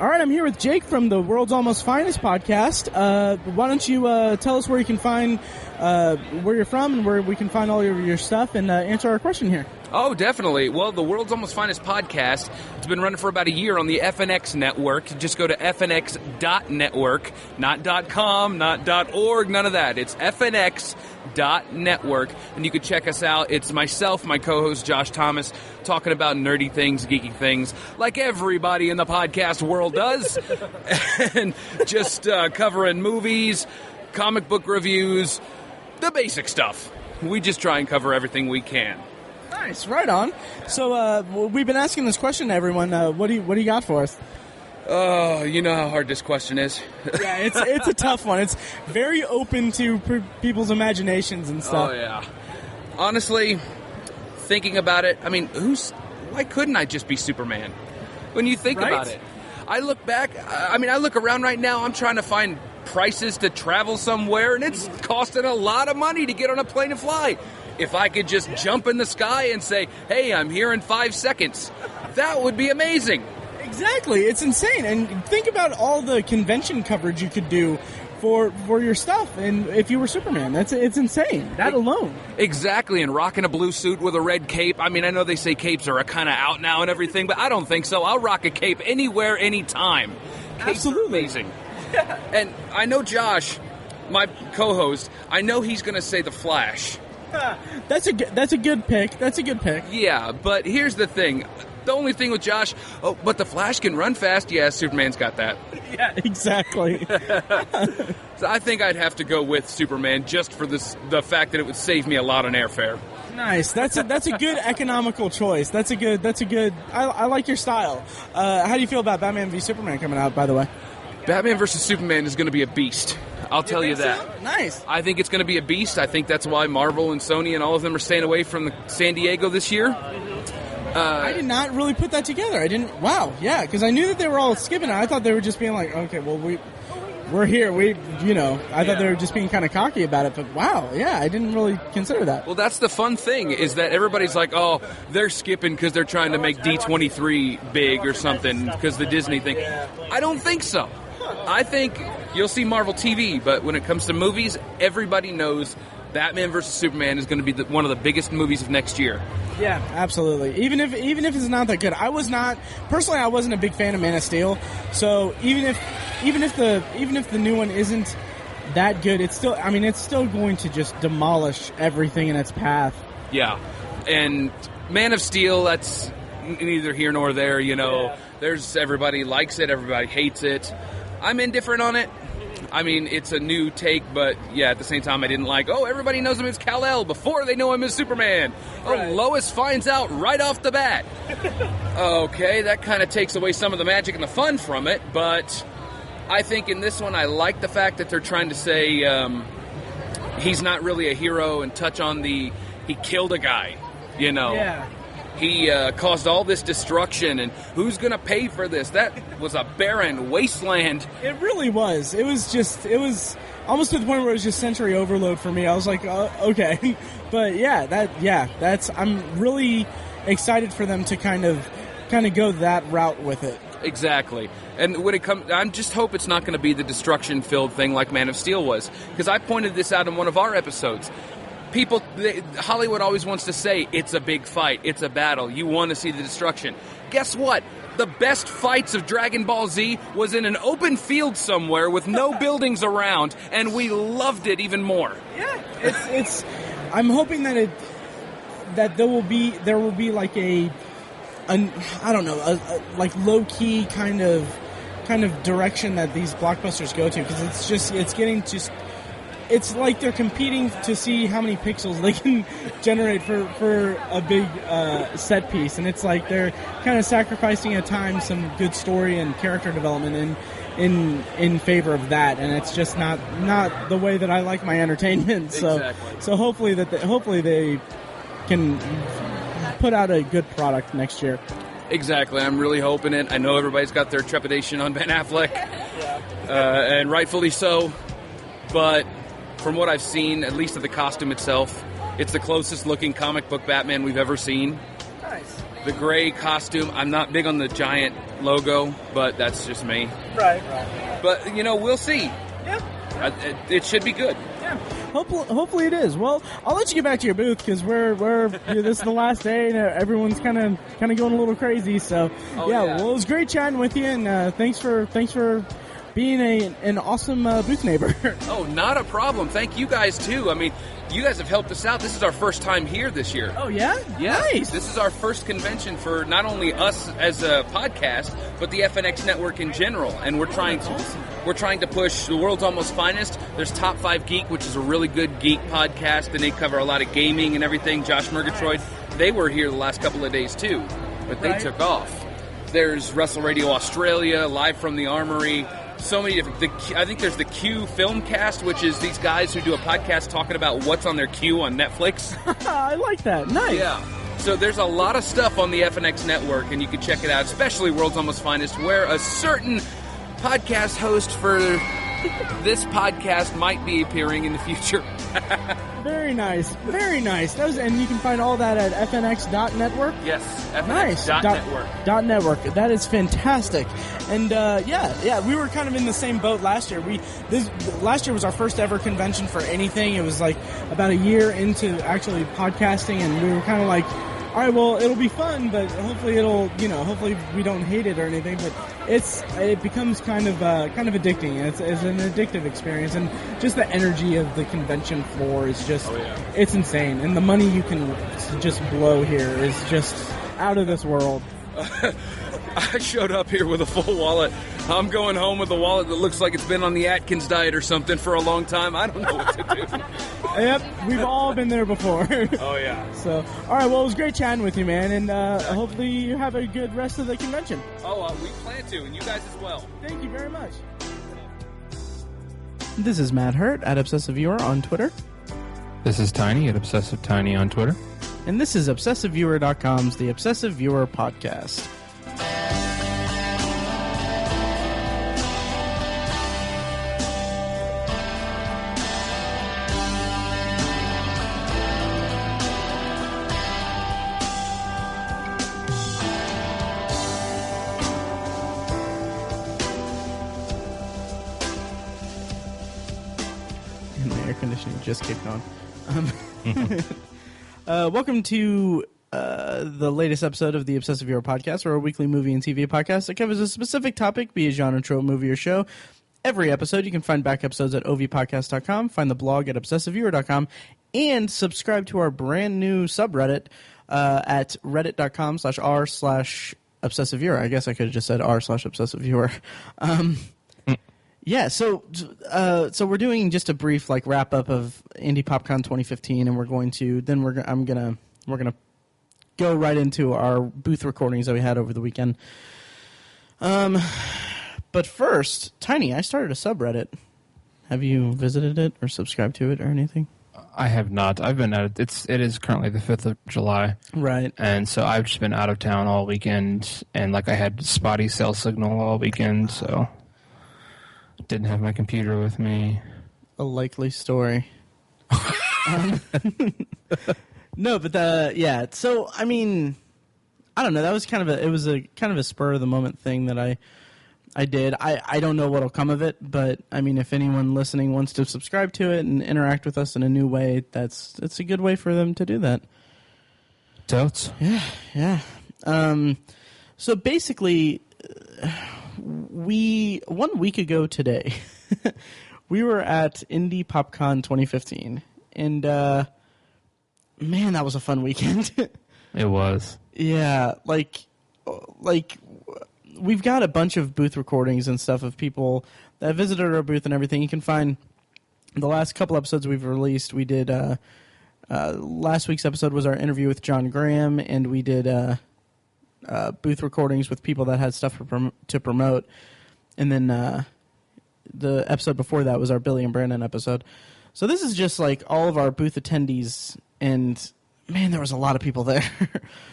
All right, I'm here with Jake from the World's Almost Finest podcast. Why don't you tell us where you can find where you're from and where we can find all your stuff and answer our question here. Oh, definitely. Well, the World's Almost Finest podcast, it's been running for about a year on the FNX network. Just go to fnx.network, not .com, not .org, none of that. It's fnx.network, and you can check us out. It's myself, my co-host Josh Thomas, talking about nerdy things, geeky things, like everybody in the podcast world does, and just covering movies, comic book reviews, the basic stuff. We just try and cover everything we can. Nice, right on. So we've been asking this question to everyone. What do you got for us? Oh, you know how hard this question is. Yeah, it's a tough one. It's very open to people's imaginations and stuff. Oh yeah. Honestly, thinking about it, I mean, why couldn't I just be Superman? When you think about it, I look back. I look around right now. I'm trying to find prices to travel somewhere, and it's costing a lot of money to get on a plane and fly. If I could just jump in the sky and say, hey, I'm here in 5 seconds, that would be amazing. Exactly. It's insane. And think about all the convention coverage you could do for your stuff. And if you were Superman, it's insane. That alone. Exactly. And rocking a blue suit with a red cape. I mean, I know they say capes are kind of out now and everything, but I don't think so. I'll rock a cape anywhere, anytime. Capes Absolutely. Are amazing. And I know Josh, my co-host, I know he's going to say The Flash. That's a good pick. That's a good pick. Yeah, but here's the thing. The only thing with Josh, but the Flash can run fast. Yeah, Superman's got that. Yeah, exactly. So I think I'd have to go with Superman just for the fact that it would save me a lot on airfare. Nice. That's a good economical choice. That's a good. I like your style. How do you feel about Batman v Superman coming out? By the way, Batman vs Superman is going to be a beast. I'll tell you that. So? Nice. I think it's going to be a beast. I think that's why Marvel and Sony and all of them are staying away from San Diego this year. I did not really put that together. I didn't. Wow. Yeah, because I knew that they were all skipping it. I thought they were just being like, okay, well, we're here. I thought they were just being kind of cocky about it. But wow, yeah, I didn't really consider that. Well, that's the fun thing is that everybody's like, oh, they're skipping because they're trying to make D23 big or something because the Disney thing. I don't think so. I think you'll see Marvel TV, but when it comes to movies, everybody knows Batman vs. Superman is going to be one of the biggest movies of next year. Yeah, absolutely. Even if it's not that good, I wasn't a big fan of Man of Steel. So even if the new one isn't that good, it's still going to just demolish everything in its path. Yeah, and Man of Steel, that's neither here nor there. There's everybody likes it, everybody hates it. I'm indifferent on it. I mean, it's a new take, but yeah, at the same time, I didn't like, everybody knows him as Kal-El before they know him as Superman. Right. Lois finds out right off the bat. Okay, that kind of takes away some of the magic and the fun from it, but I think in this one, I like the fact that they're trying to say he's not really a hero and touch on he killed a guy, Yeah. He caused all this destruction, and who's going to pay for this? That was a barren wasteland. It really was. It was almost to the point where it was just sensory overload for me. I was like, okay. But I'm really excited for them to kind of go that route with it. Exactly. And when it comes, I just hope it's not going to be the destruction-filled thing like Man of Steel was. Because I pointed this out in one of our episodes. Hollywood always wants to say, it's a big fight, it's a battle, you want to see the destruction. Guess what? The best fights of Dragon Ball Z was in an open field somewhere with no buildings around, and we loved it even more. Yeah, it's. I'm hoping that there will be like I don't know, like low key kind of direction that these blockbusters go to, because it's getting just. It's like they're competing to see how many pixels they can generate for a big set piece, and it's like they're kind of sacrificing at times some good story and character development in favor of that, and it's just not the way that I like my entertainment. So hopefully they can put out a good product next year. Exactly, I'm really hoping it. I know everybody's got their trepidation on Ben Affleck, and rightfully so, but from what I've seen, at least of the costume itself, it's the closest looking comic book Batman we've ever seen. Nice. the gray costume. I'm not big on the giant logo, but that's just me. Right. But, we'll see. Yeah. It should be good. Yeah. Hopefully it is. Well, I'll let you get back to your booth because this is the last day and everyone's kind of going a little crazy. So well, it was great chatting with you, and thanks for being an awesome booth neighbor. Oh, not a problem. Thank you guys too. I mean, you guys have helped us out. This is our first time here this year. Oh yeah? Yeah. Nice. This is our first convention for not only us as a podcast, but the FNX network in general. And we're trying to push the world's almost finest. There's Top 5 Geek, which is a really good geek podcast, and they cover a lot of gaming and everything. Josh Murgatroyd, they were here the last couple of days too, but they took off. There's Wrestle Radio Australia, Live from the Armory. So many different. I think there's the Q Filmcast, which is these guys who do a podcast talking about what's on their queue on Netflix. I like that. Nice. Yeah. So there's a lot of stuff on the FNX network, and you can check it out, especially World's Almost Finest, where a certain podcast host for this podcast might be appearing in the future. Very nice. Very nice. And you can find all that at fnx.network? Yes, nice. fnx.network. Network. That is fantastic. And we were kind of in the same boat last year. Last year was our first ever convention for anything. It was like about a year into actually podcasting, and we were kind of like, all right, well, it'll be fun, but hopefully hopefully we don't hate it or anything. But it becomes kind of addicting. It's an addictive experience, and just the energy of the convention floor is just, it's insane. And the money you can just blow here is just out of this world. I showed up here with a full wallet. I'm going home with a wallet that looks like it's been on the Atkins diet or something for a long time. I don't know what to do. Yep, we've all been there before. Oh, yeah. So, all right, well, it was great chatting with you, man, and hopefully you have a good rest of the convention. Oh, we plan to, and you guys as well. Thank you very much. This is Matt Hurt at Obsessive Viewer on Twitter. This is Tiny at Obsessive Tiny on Twitter. And this is ObsessiveViewer.com's The Obsessive Viewer Podcast. Just kicked on. Welcome to the latest episode of the Obsessive Viewer Podcast, or a weekly movie and TV podcast that covers a specific topic, be it genre, trope, movie, or show. Every episode, you can find back episodes at ovpodcast.com, find the blog at obsessiveviewer.com, and subscribe to our brand new subreddit at reddit.com/r/obsessiveviewer. I guess I could have just said r/obsessiveviewer. Yeah, so we're doing just a brief wrap up of Indy PopCon 2015, and we're gonna go right into our booth recordings that we had over the weekend. But first, Tiny, I started a subreddit. Have you visited it or subscribed to it or anything? I have not. I've been at it. It is currently the 5th of July, right? And so I've just been out of town all weekend, and I had spotty cell signal all weekend, so. Didn't have my computer with me. A likely story. No, but yeah. So I mean, I don't know. That was kind of a spur of the moment thing that I did. I don't know what'll come of it, but I mean, if anyone listening wants to subscribe to it and interact with us in a new way, it's a good way for them to do that. Totes. Yeah. So basically. 1 week ago today, we were at Indy PopCon 2015, and man, that was a fun weekend. It was. Yeah, we've got a bunch of booth recordings and stuff of people that visited our booth and everything. You can find the last couple episodes we've released. We did last week's episode was our interview with John Graham, and we did booth recordings with people that had stuff to promote. And then the episode before that was our Billy and Brandon episode. So this is just all of our booth attendees, and man, there was a lot of people there.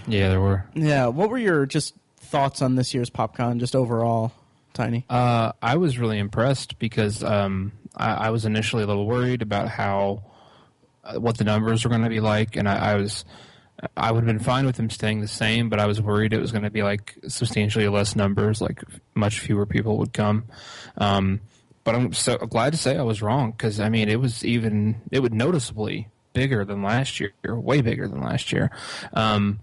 Yeah, there were. Yeah, what were your just thoughts on this year's PopCon, just overall, Tiny? I was really impressed because I was initially a little worried about what the numbers were going to be like, and I was I would have been fine with them staying the same, but I was worried it was going to be like substantially less numbers, like much fewer people would come. But I'm so glad to say I was wrong, because I mean it was noticeably bigger than last year, way bigger than last year. And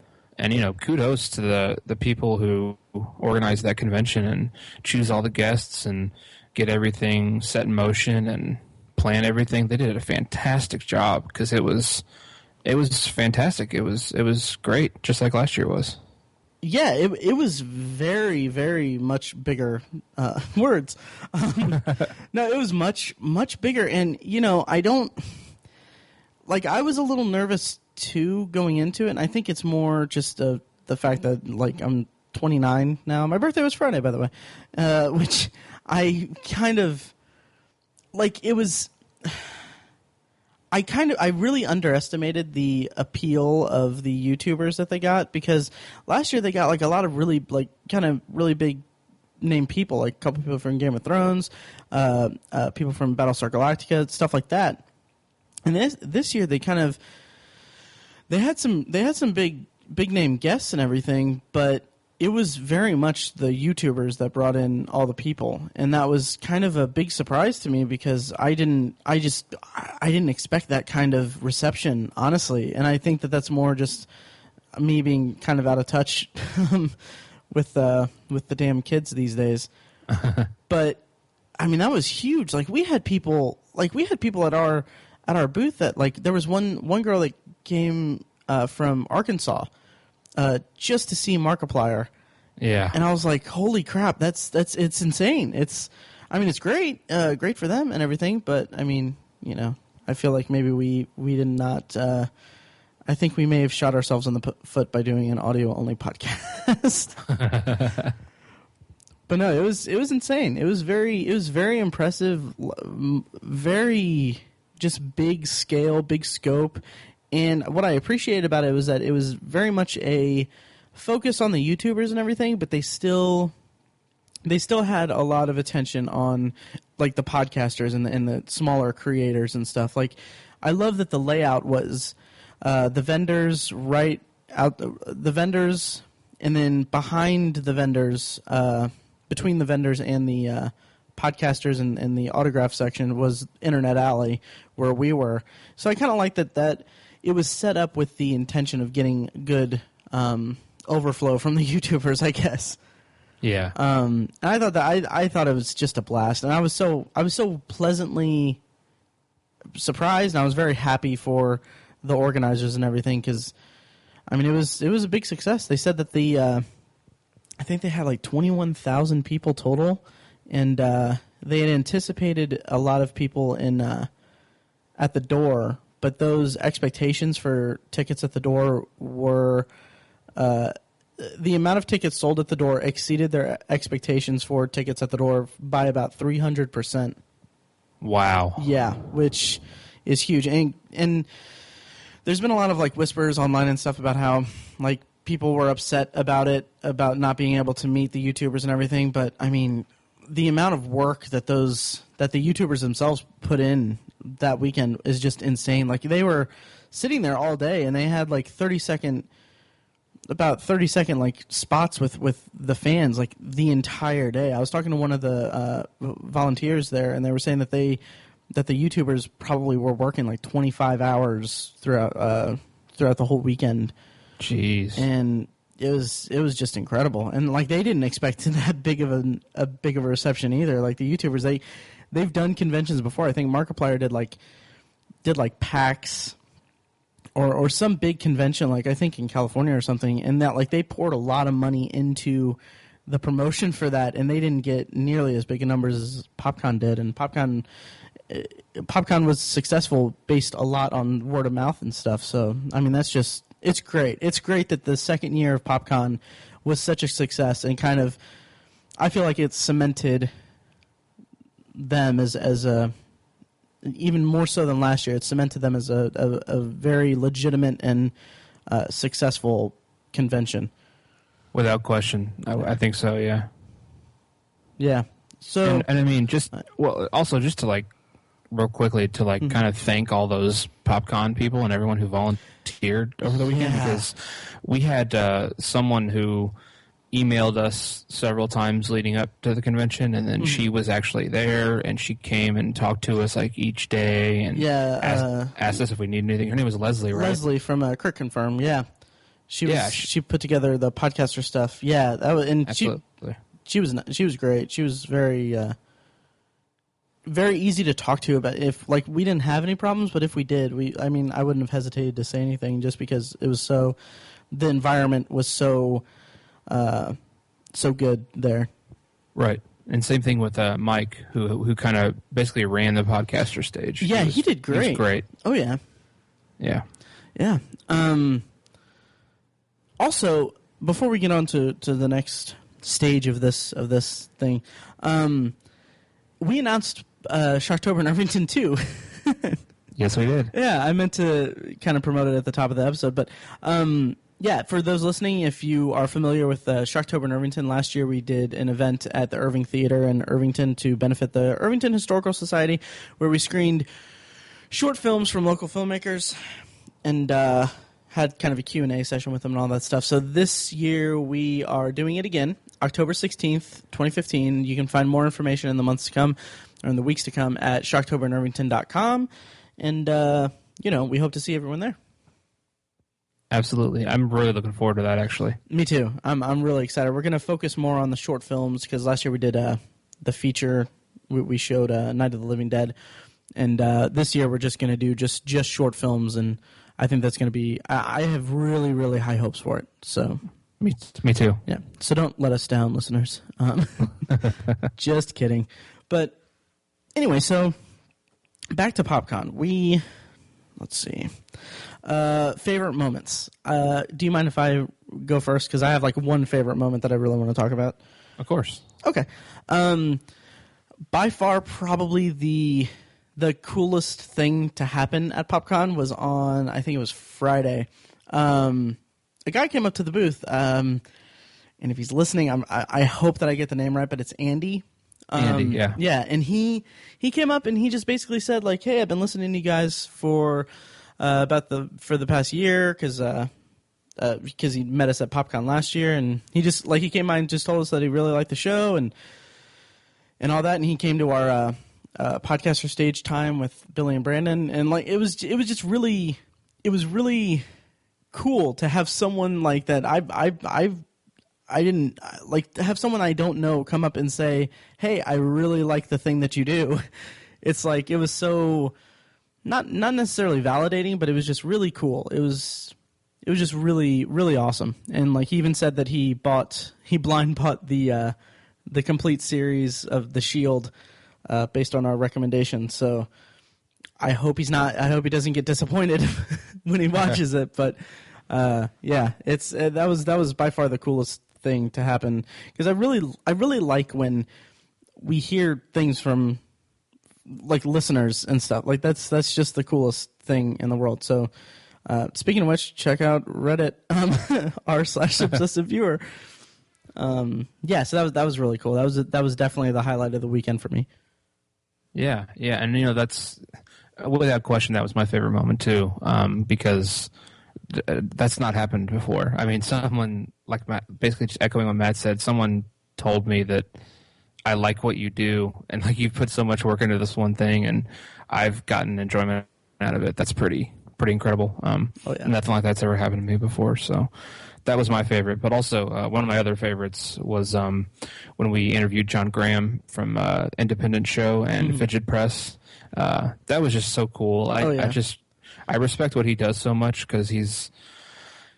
kudos to the people who organize that convention and choose all the guests and get everything set in motion and plan everything. They did a fantastic job, because it was fantastic. It was great, just like last year was. Yeah, it was very, very much bigger. Words. No, it was much, much bigger. And, I was a little nervous, too, going into it. And I think it's more just the fact that, I'm 29 now. My birthday was Friday, by the way. Which I kind of, it was... I really underestimated the appeal of the YouTubers that they got, because last year they got a lot of really really big name people, like a couple people from Game of Thrones, people from Battlestar Galactica, stuff like that. And this year they had some big name guests and everything, but it was very much the YouTubers that brought in all the people, and that was kind of a big surprise to me, because I didn't expect that kind of reception, honestly. And I think that that's more just me being kind of out of touch with the damn kids these days. But I mean, that was huge. We had people at our booth that there was one girl that came from Arkansas. Just to see Markiplier. Yeah. And I was like, holy crap, it's insane. It's great, great for them and everything, but I mean, I feel like maybe we did not, I think we may have shot ourselves in the foot by doing an audio only podcast. But no, it was insane. It was very impressive, very just big scale, big scope. And what I appreciated about it was that it was very much a focus on the YouTubers and everything, but they still had a lot of attention on the podcasters and the smaller creators and stuff. I love that the layout was the vendors right out the vendors, and then behind the vendors, between the vendors and the podcasters and the autograph section was Internet Alley, where we were. So I kind of like that it was set up with the intention of getting good overflow from the YouTubers, I guess. Yeah. I thought it was just a blast, and I was so pleasantly surprised, and I was very happy for the organizers and everything, because I mean it was a big success. They said that I think they had 21,000 people total, and they had anticipated a lot of people at the door. But those expectations for tickets at the door were the amount of tickets sold at the door exceeded their expectations for tickets at the door by about 300%. Wow. Yeah, which is huge. And there's been a lot of whispers online and stuff about how people were upset about it, about not being able to meet the YouTubers and everything. But I mean, the amount of work that the YouTubers themselves put in that weekend is just insane. They were sitting there all day, and they had 30 second spots with the fans the entire day. I was talking to one of the volunteers there, and they were saying that the YouTubers probably were working 25 hours throughout the whole weekend. Jeez. And it was just incredible, and they didn't expect that big of a reception either. The YouTubers, they've done conventions before. I think Markiplier did PAX or some big convention, I think in California or something, and that they poured a lot of money into the promotion for that, and they didn't get nearly as big a numbers as PopCon did. And PopCon was successful based a lot on word of mouth and stuff. So I mean, it's great. It's great that the second year of PopCon was such a success, and kind of I feel like it cemented them as a even more so than last year. It cemented them as a very legitimate and successful convention. Without question, I think so. Yeah. Yeah. So and I mean, also just to real quickly to kind of thank all those PopCon people and everyone who teared over the weekend because we had someone who emailed us several times leading up to the convention, and then she was actually there, and she came and talked to us like each day and asked us if we needed anything. Her name was Leslie, right? Leslie from Crick Confirm, She put together the podcaster stuff. Yeah, that was, and absolutely. She was great. She was very very easy to talk to about. If like we didn't have any problems, but if we did, I wouldn't have hesitated to say anything just because it was the environment was so good there. Right. And same thing with Mike, who kind of basically ran the podcaster stage. Yeah, he did great. He was great. Oh yeah. Yeah. Yeah. Also, before we get on to the next stage of this thing, we announced Sharktober in Irvington too. Yes, we did. Yeah, I meant to kind of promote it at the top of the episode, but yeah, for those listening, if you are familiar with Sharktober in Irvington, last year we did an event at the Irving Theater in Irvington to benefit the Irvington Historical Society, where we screened short films from local filmmakers and had kind of a Q&A session with them and all that stuff. So this year we are doing it again, October 16th, 2015. You can find more information in the months to come, or in the weeks to come, at sharktoberinirvington.com. And, we hope to see everyone there. Absolutely. I'm really looking forward to that, actually. Me too. I'm really excited. We're going to focus more on the short films, because last year we did the feature. We showed Night of the Living Dead. And this year we're just going to do just short films, and I think that's going to be... I have really, really high hopes for it. So Me too. Yeah. So don't let us down, listeners. Just kidding. But anyway, so back to PopCon. Let's see. Favorite moments. Do you mind if I go first? Because I have like one favorite moment that I really want to talk about. Of course. Okay. By far, probably the coolest thing to happen at PopCon was on, I think it was Friday. A guy came up to the booth, and if he's listening, I hope that I get the name right, but it's Andy. Andy, yeah. Yeah, and he came up and he just basically said, like, hey, I've been listening to you guys for the past year, because he met us at PopCon last year, and he came by and just told us that he really liked the show and all that, and he came to our podcaster stage time with Billy and Brandon, and like it was really cool to have someone like that. I didn't like to have someone I don't know come up and say, hey, I really like the thing that you do. It's like, it was so not necessarily validating, but it was just really cool. It was just really, really awesome. And like, he even said that he blind bought the complete series of The Shield based on our recommendation. So I hope he doesn't get disappointed when he watches it. But yeah, that was by far the coolest thing to happen, because I really like when we hear things from like listeners and stuff. Like that's just the coolest thing in the world. So speaking of which, check out Reddit r/obsessive viewer. Yeah, so that was really cool. That was definitely the highlight of the weekend for me. Yeah, and that's without question that was my favorite moment too, because that's not happened before. I mean, someone like Matt, basically just echoing what Matt said, someone told me that I like what you do, and like you've put so much work into this one thing, and I've gotten enjoyment out of it. That's pretty incredible. Nothing like that's ever happened to me before. So that was my favorite. But also one of my other favorites was when we interviewed John Graham from Independent Show and Fidget Press. That was just so cool. I respect what he does so much, because he's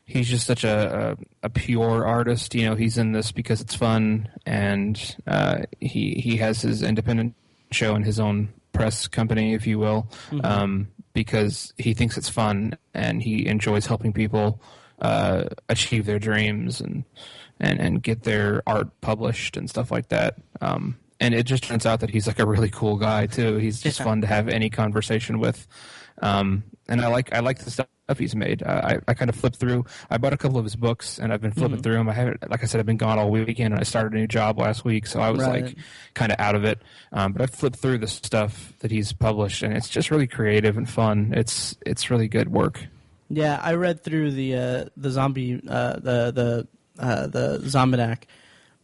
just such a pure artist. You know, he's in this because it's fun, and he has his independent show and his own press company, if you will, because he thinks it's fun and he enjoys helping people achieve their dreams and get their art published and stuff like that. And it just turns out that he's like a really cool guy too. He's just fun to have any conversation with. And I like the stuff he's made. I kind of flipped through. I bought a couple of his books, and I've been flipping through them. I haven't, like I said, I've been gone all weekend, and I started a new job last week, so I was like kind of out of it. But I flipped through the stuff that he's published, and it's just really creative and fun. It's really good work. Yeah, I read through the zombie the Zombidac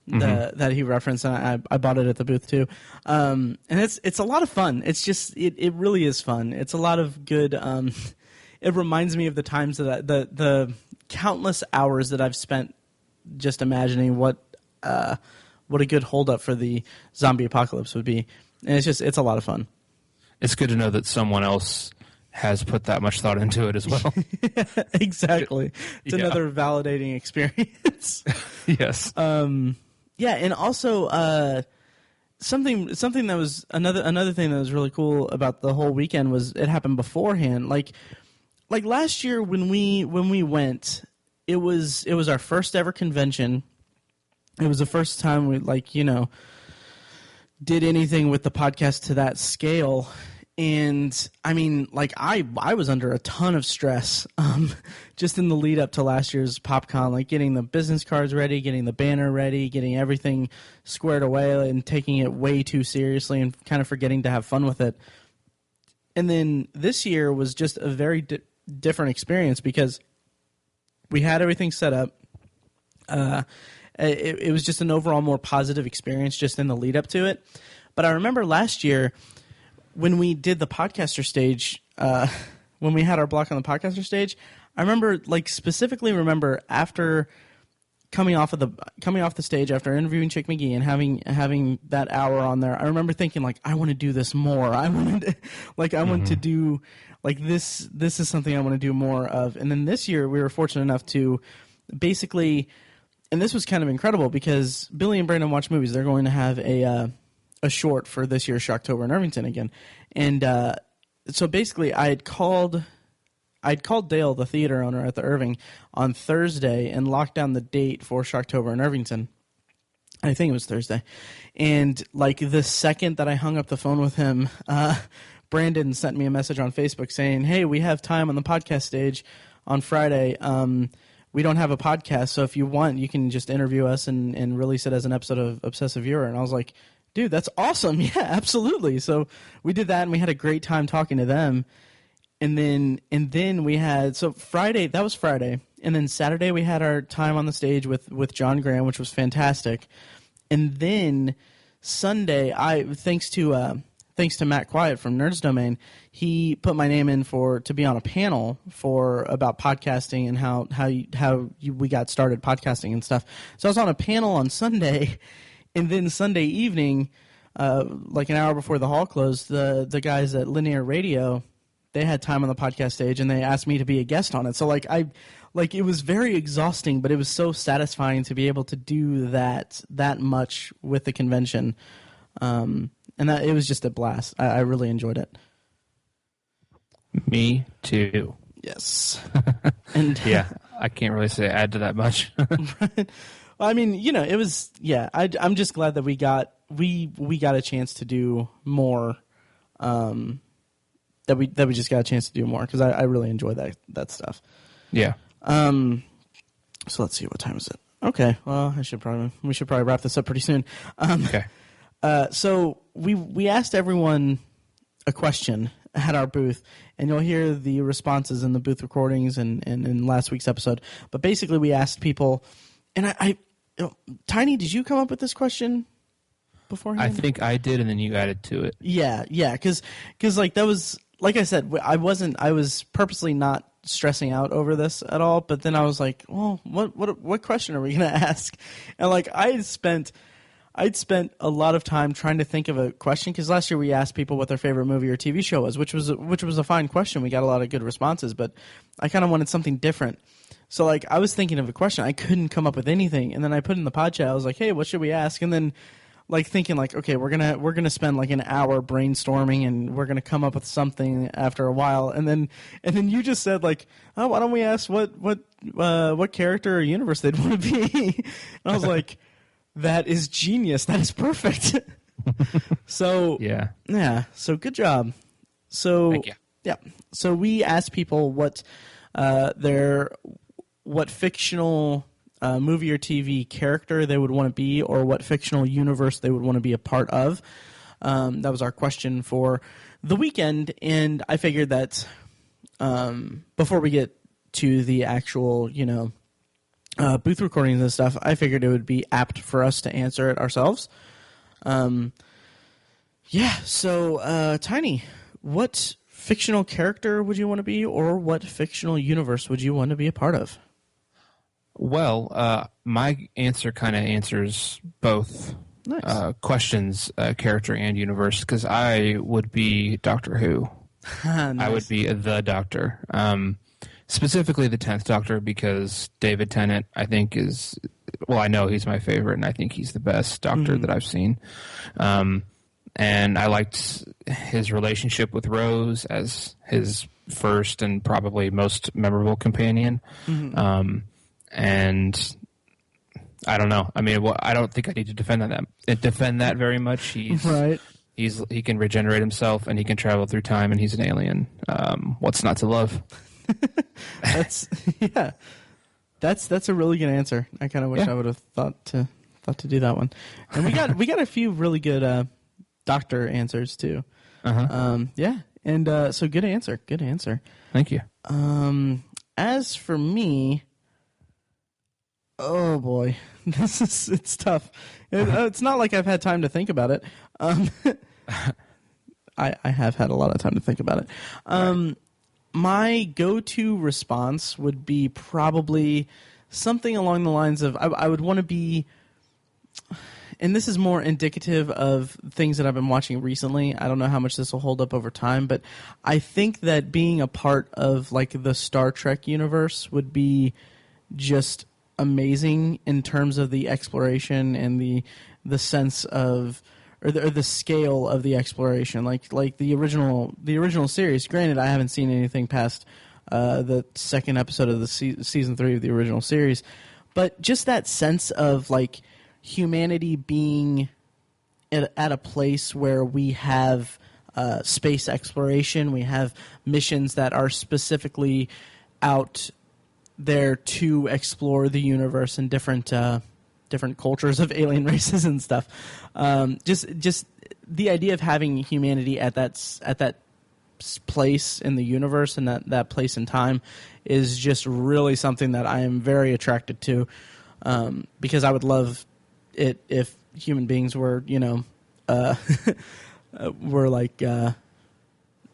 that he referenced, and I bought it at the booth too. And it's a lot of fun. It's just it really is fun. It's a lot of good. It reminds me of the times that the countless hours that I've spent just imagining what a good holdup for the zombie apocalypse would be. And it's a lot of fun. It's good to know that someone else has put that much thought into it as well. Exactly. It's another validating experience. Yes. Yeah, and also something that was another thing that was really cool about the whole weekend was it happened beforehand. Like last year when we went, it was our first ever convention. It was the first time we did anything with the podcast to that scale. And I mean, I was under a ton of stress just in the lead up to last year's PopCon, like getting the business cards ready, getting the banner ready, getting everything squared away, and taking it way too seriously and kind of forgetting to have fun with it. And then this year was just a very different experience because we had everything set up. It was just an overall more positive experience just in the lead up to it. But I remember last year when we did the podcaster stage, when we had our block on the podcaster stage, I remember specifically after coming off the stage after interviewing Chick McGee and having that hour on there, I remember thinking I want to do this more. I wanted want to do this. This is something I want to do more of. And then this year we were fortunate enough to basically, and this was kind of incredible because Billy and Brandon Watch Movies. They're going to have a short for this year's Shocktober in Irvington again. And so basically I'd called Dale, the theater owner at the Irving, on Thursday and locked down the date for Shocktober in Irvington. I think it was Thursday. And the second that I hung up the phone with him, Brandon sent me a message on Facebook saying, "Hey, we have time on the podcast stage on Friday. We don't have a podcast, so if you want, you can just interview us and release it as an episode of Obsessive Viewer." And I was like, dude, that's awesome. Yeah, absolutely. So we did that, and we had a great time talking to them. And then we had, so Friday, that was Friday. And then Saturday we had our time on the stage with John Graham, which was fantastic. And then Sunday, thanks to Matt Quiet from Nerds Domain, he put my name in to be on a panel about podcasting and how we got started podcasting and stuff. So I was on a panel on Sunday. And then Sunday evening, an hour before the hall closed, the guys at Linear Radio, they had time on the podcast stage, and they asked me to be a guest on it. So it was very exhausting, but it was so satisfying to be able to do that much with the convention, and that it was just a blast. I really enjoyed it. Me too. Yes, and yeah, I can't really add to that much. Right. I mean, it was, yeah, I'm just glad that we got a chance to do more, that we just got a chance to do more, because I really enjoy that stuff. Yeah. So let's see, what time is it? Okay, well, we should probably wrap this up pretty soon. Okay. So we asked everyone a question at our booth, and you'll hear the responses in the booth recordings and in last week's episode. But basically, we asked people, and Tiny, did you come up with this question beforehand? I think I did, and then you added to it. Yeah, because that was, like I said, I was purposely not stressing out over this at all. But then I was like, well, what question are we going to ask? And I'd spent a lot of time trying to think of a question, because last year we asked people what their favorite movie or TV show was, which was a fine question. We got a lot of good responses, but I kind of wanted something different. So I was thinking of a question, I couldn't come up with anything, and then I put in the pod chat. I was like, "Hey, what should we ask?" And then thinking okay, we're gonna spend an hour brainstorming, and we're gonna come up with something after a while. And then you just said "Oh, why don't we ask what character or universe they'd want to be?" And I was like, that is genius. That is perfect. So yeah. So good job. So thank you. Yeah. So we asked people what fictional movie or TV character they would want to be, or what fictional universe they would want to be a part of. That was our question for the weekend, and I figured that before we get to the actual, booth recordings and stuff, I figured it would be apt for us to answer it ourselves. So Tiny, what fictional character would you want to be, or what fictional universe would you want to be a part of? Well, my answer kind of answers both questions, character and universe, because I would be Doctor Who. Nice. I would be the Doctor. Specifically the 10th Doctor, because David Tennant, I think, I know he's my favorite, and I think he's the best Doctor that I've seen. And I liked his relationship with Rose as his first and probably most memorable companion. And I don't know. I mean, I don't think I need to defend that very much. He's right. He can regenerate himself, and he can travel through time, and he's an alien. What's not to love? That's a really good answer. I kind of wish I would have thought to do that one. And we got a few really good Doctor answers too. And so good answer. Thank you. As for me, oh boy, it's tough. It's not like I've had time to think about it. I have had a lot of time to think about it. My go-to response would be probably something along the lines of I would want to be, and this is more indicative of things that I've been watching recently. I don't know how much this will hold up over time, but I think that being a part of like the Star Trek universe would be just amazing in terms of the exploration and the sense of or the scale of the exploration, like the original series. Granted, I haven't seen anything past the second episode of the season 3 of the original series, but just that sense of like humanity being at a place where we have space exploration, we have missions that are specifically out there to explore the universe and different cultures of alien races and stuff. Just the idea of having humanity at that place in the universe and that place in time is just really something that I am very attracted to, because I would love it if human beings were, were like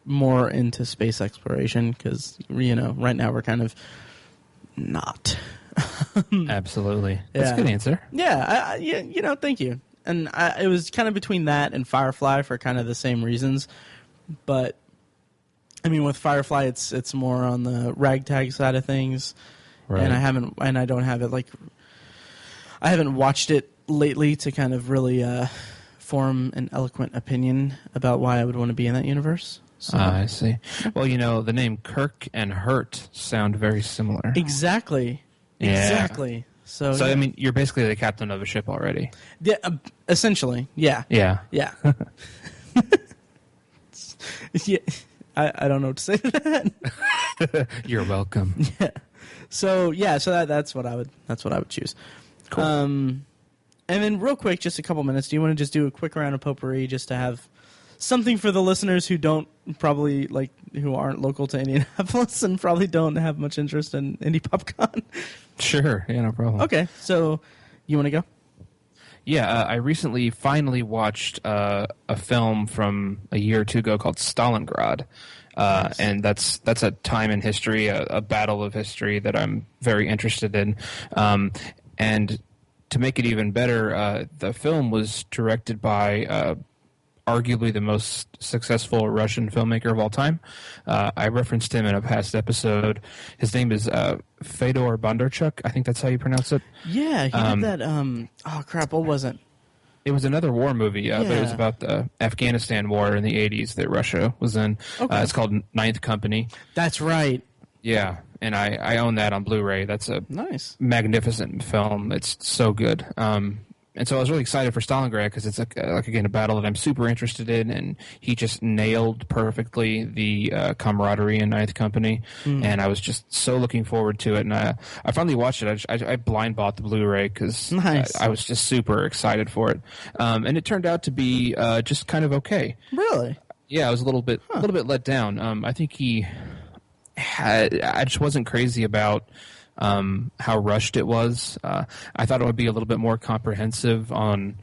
more into space exploration, because right now we're kind of not. Absolutely. That's a good answer. Yeah, thank you. And it was kind of between that and Firefly for kind of the same reasons. But, I mean, with Firefly, it's more on the ragtag side of things. Right. And I haven't watched it lately to kind of really form an eloquent opinion about why I would want to be in that universe. So. I see. Well, the name Kirk and Hurt sound very similar. Exactly. Yeah. Exactly. So I mean, you're basically the captain of a ship already. Yeah, essentially. Yeah. Yeah. Yeah. Yeah. I don't know what to say to that. You're welcome. Yeah. So that's what I would choose. Cool. And then real quick, just a couple minutes. Do you want to just do a quick round of potpourri just to have something for the listeners who who aren't local to Indianapolis and probably don't have much interest in Indy PopCon? Sure. Yeah, no problem. Okay. So you want to go? Yeah, I recently finally watched a film from a year or two ago called Stalingrad. Nice. And that's a time in history, a battle of history that I'm very interested in. And to make it even better, the film was directed by arguably the most successful Russian filmmaker of all time. I referenced him in a past episode. His name is Fedor Bondarchuk. I think that's how you pronounce it. Yeah, he did that. Oh crap! What was it? It was another war movie, but it was about the Afghanistan war in the 80s that Russia was in. Okay. It's called Ninth Company. That's right. Yeah, and I own that on Blu-ray. That's a magnificent film. It's so good. And so I was really excited for Stalingrad because it's again a battle that I'm super interested in, and he just nailed perfectly the camaraderie in Ninth Company, and I was just so looking forward to it. And I finally watched it. I blind bought the Blu-ray because I was just super excited for it, and it turned out to be just kind of okay. Really? Yeah, I was a little bit let down. I think he I just wasn't crazy about how rushed it was. I thought it would be a little bit more comprehensive on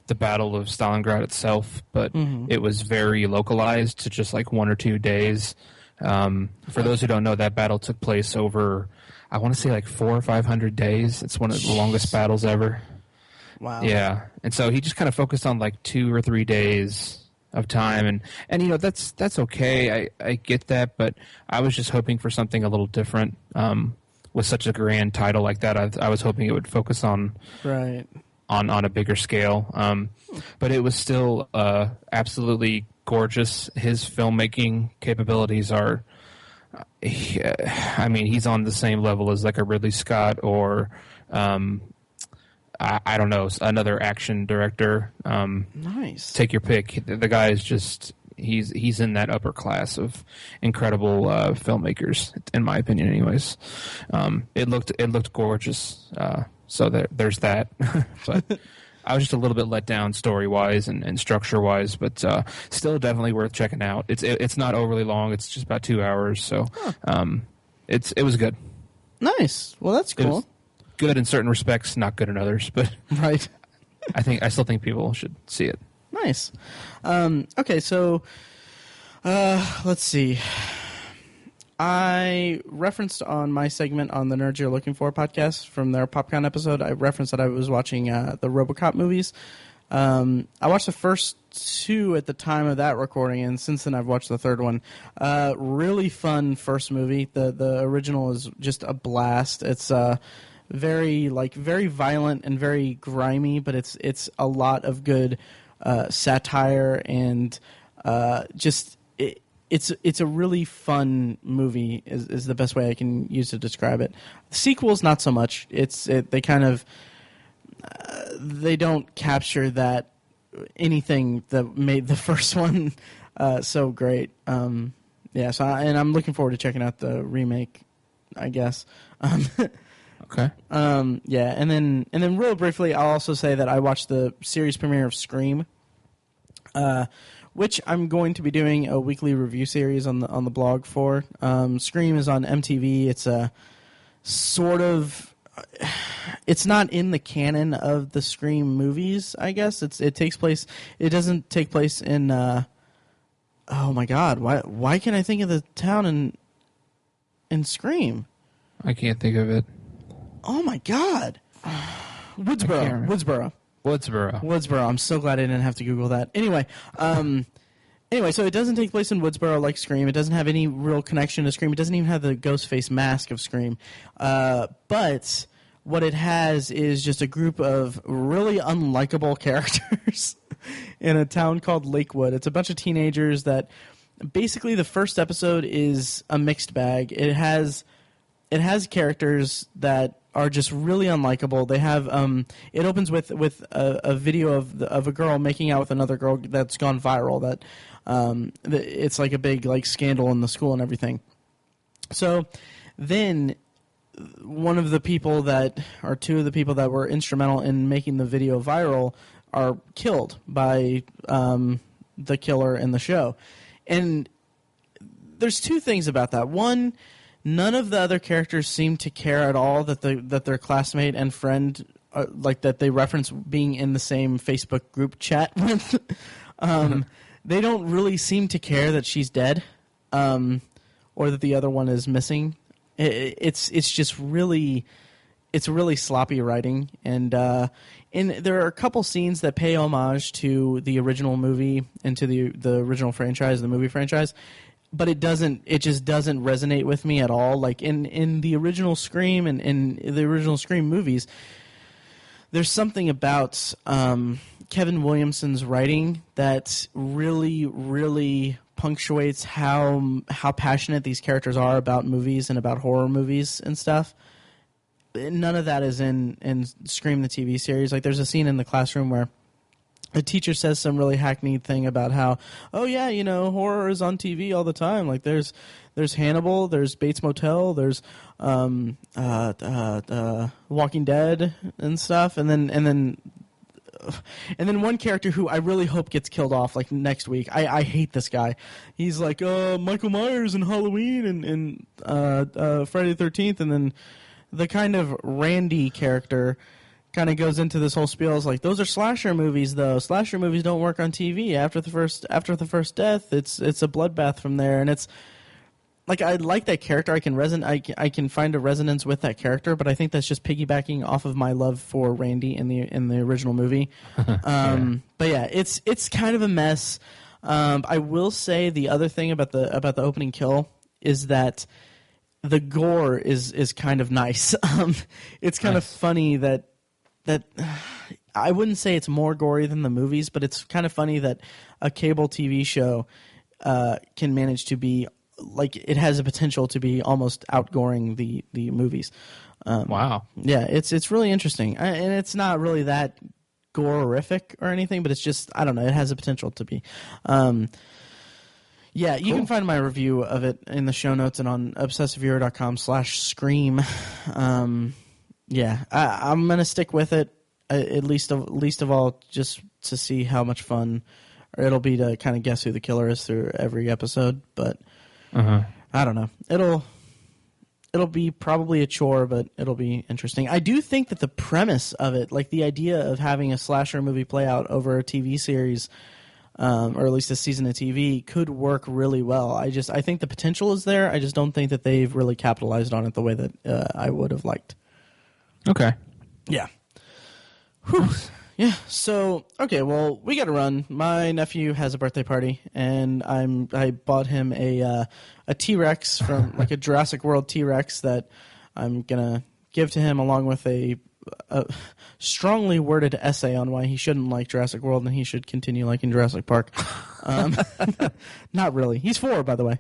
the Battle of Stalingrad itself, but it was very localized to just like 1 or 2 days. For those who don't know, that battle took place over, I want to say like 400 or 500 days. It's one of the longest battles ever. Wow. Yeah, and so he just kind of focused on like 2 or 3 days of time, and you know that's okay. I get that, but I was just hoping for something a little different. With such a grand title like that, I was hoping it would focus on on a bigger scale. But it was still absolutely gorgeous. His filmmaking capabilities are, I mean, he's on the same level as like a Ridley Scott or I don't know, another action director. Nice. Take your pick. The guy is just he's in that upper class of incredible filmmakers, in my opinion. Anyways, it looked gorgeous. So there's that. But I was just a little bit let down story wise and structure wise, but still definitely worth checking out. It's not overly long. It's just about 2 hours. So it was good. Nice. Well, that's cool. Good in certain respects, not good in others, but right. I still think people should see it. Nice. Okay, so let's see. I referenced on my segment on the Nerds You're Looking For podcast from their PopCon episode, I referenced that I was watching the Robocop movies. I watched the first 2 at the time of that recording, and since then I've watched the third one. Really fun first movie. The original is just a blast. It's very violent and very grimy, but it's a lot of good satire and it's a really fun movie is the best way I can use to describe it. The sequels, not so much. They kind of they don't capture that anything that made the first one so great. Yeah, so I'm looking forward to checking out the remake, I guess. Okay. Yeah, and then real briefly, I'll also say that I watched the series premiere of Scream, which I'm going to be doing a weekly review series on the blog for. Scream is on MTV. It's a sort of, it's not in the canon of the Scream movies, I guess. It takes place. It doesn't take place in. Oh my God! Why can't I think of the town in Scream? I can't think of it. Oh my God! Woodsboro. I'm so glad I didn't have to Google that. Anyway, so it doesn't take place in Woodsboro like Scream. It doesn't have any real connection to Scream. It doesn't even have the ghost face mask of Scream. But what it has is just a group of really unlikable characters in a town called Lakewood. It's a bunch of teenagers that basically the first episode is a mixed bag. It has characters that are just really unlikable. They have it opens with a video of a girl making out with another girl that's gone viral. That it's like a big like scandal in the school and everything. So then one of the people or 2 of the people that were instrumental in making the video viral are killed by the killer in the show. And there's 2 things about that. One, none of the other characters seem to care at all that their classmate and friend, like that they reference being in the same Facebook group chat with. They don't really seem to care that she's dead, or that the other one is missing. It's just really, it's really sloppy writing, and there are a couple scenes that pay homage to the original movie and to the original franchise, the movie franchise. But it just doesn't resonate with me at all. Like in the original Scream and in the original Scream movies, there's something about Kevin Williamson's writing that really, really punctuates how passionate these characters are about movies and about horror movies and stuff. None of that is in Scream the TV series. Like there's a scene in the classroom where a teacher says some really hackneyed thing about how, oh yeah, horror is on TV all the time. Like there's Hannibal, there's Bates Motel, there's Walking Dead and stuff, and then and then one character who I really hope gets killed off like next week. I hate this guy. He's like Michael Myers in Halloween and Friday the 13th, and then the kind of Randy character kind of goes into this whole spiel. It's like, those are slasher movies, though. Slasher movies don't work on TV. After the first death, it's a bloodbath from there, and it's like, I like that character. I can find a resonance with that character, but I think that's just piggybacking off of my love for Randy in the original movie. But yeah, it's kind of a mess. I will say the other thing about the opening kill is that the gore is kind of nice. It's kind of funny that I wouldn't say it's more gory than the movies, but it's kind of funny that a cable TV show can manage to be like, it has a potential to be almost outgoring the movies. Wow. Yeah, it's really interesting, and it's not really that gore-horrific or anything, but it's just, I don't know, it has a potential to be. Yeah, you can find my review of it in the show notes and on obsessiveviewer.com/scream. Yeah, I'm gonna stick with it at least of all, just to see how much fun it'll be to kind of guess who the killer is through every episode. But I don't know. It'll be probably a chore, but it'll be interesting. I do think that the premise of it, like the idea of having a slasher movie play out over a TV series, or at least a season of TV, could work really well. I think the potential is there. I just don't think that they've really capitalized on it the way that I would have liked. Okay. Yeah. Whew. Yeah. So, okay, well, we got to run. My nephew has a birthday party, and I bought him a T-Rex from like a Jurassic World T-Rex that I'm gonna give to him, along with a strongly worded essay on why he shouldn't like Jurassic World and he should continue liking Jurassic Park. Not really. He's 4, by the way.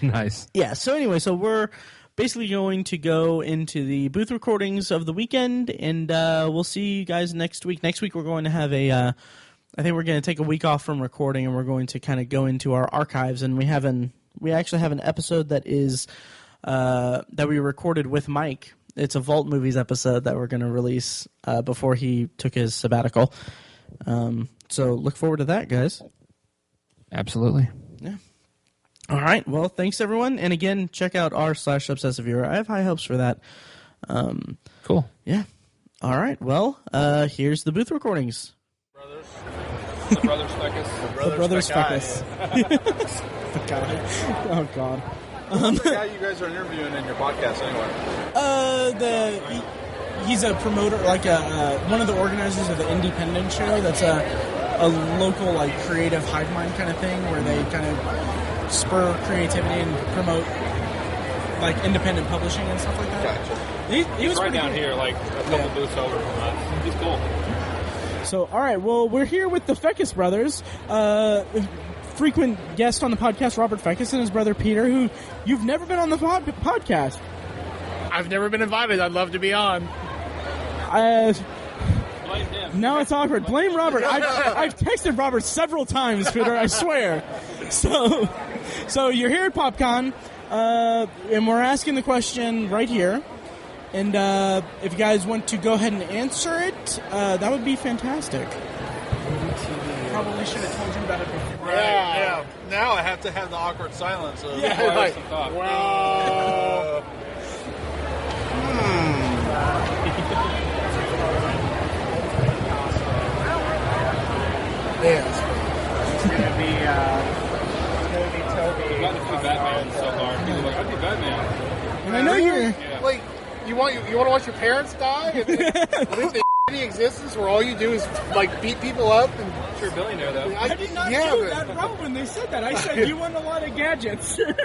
Nice. Yeah. So anyway, we're basically going to go into the booth recordings of the weekend, and we'll see you guys next week. Next week we're going to have I think we're going to take a week off from recording, and we're going to kind of go into our archives, and we actually have an episode that is that we recorded with Mike. It's a Vault Movies episode that we're going to release before he took his sabbatical. So look forward to that, guys. Absolutely. Yeah. All right. Well, thanks, everyone. And again, check out r/obsessiveviewer. I have high hopes for that. Cool. Yeah. All right. Well, here's the booth recordings. The brothers Fekkes. The brothers Fekkes. Oh, God. Who's the guy you guys are interviewing in your podcast anyway? He's a promoter, like one of the organizers of the Independent show. That's a local, like, creative hive mind kind of thing, where they kind of spur creativity and promote, like, independent publishing and stuff like that. Gotcha. He was right down cool. here, like a couple booths over from us. He's cool. So, all right, well, we're here with the Fekkes brothers. Frequent guest on the podcast, Robert Fekkes, and his brother Peter, who you've never been on the podcast. I've never been invited. I'd love to be on. Blame him. Now it's awkward. Blame Robert. I've texted Robert several times, Peter, I swear. So you're here at PopCon, and we're asking the question right here. And if you guys want to go ahead and answer it, that would be fantastic. Probably should have told you about it before. Right, yeah. Now I have to have the awkward silence. Of Yeah, Wow. Yes. It's gonna be Toby. I'd love to be Batman so far. People are like, I'd be Batman. And I know you're... Yeah. Like, you want to watch your parents die and live the shitty existence where all you do is like beat people up and Sure, billionaire though. I did not do that wrong when they said that. I said you want a lot of gadgets. And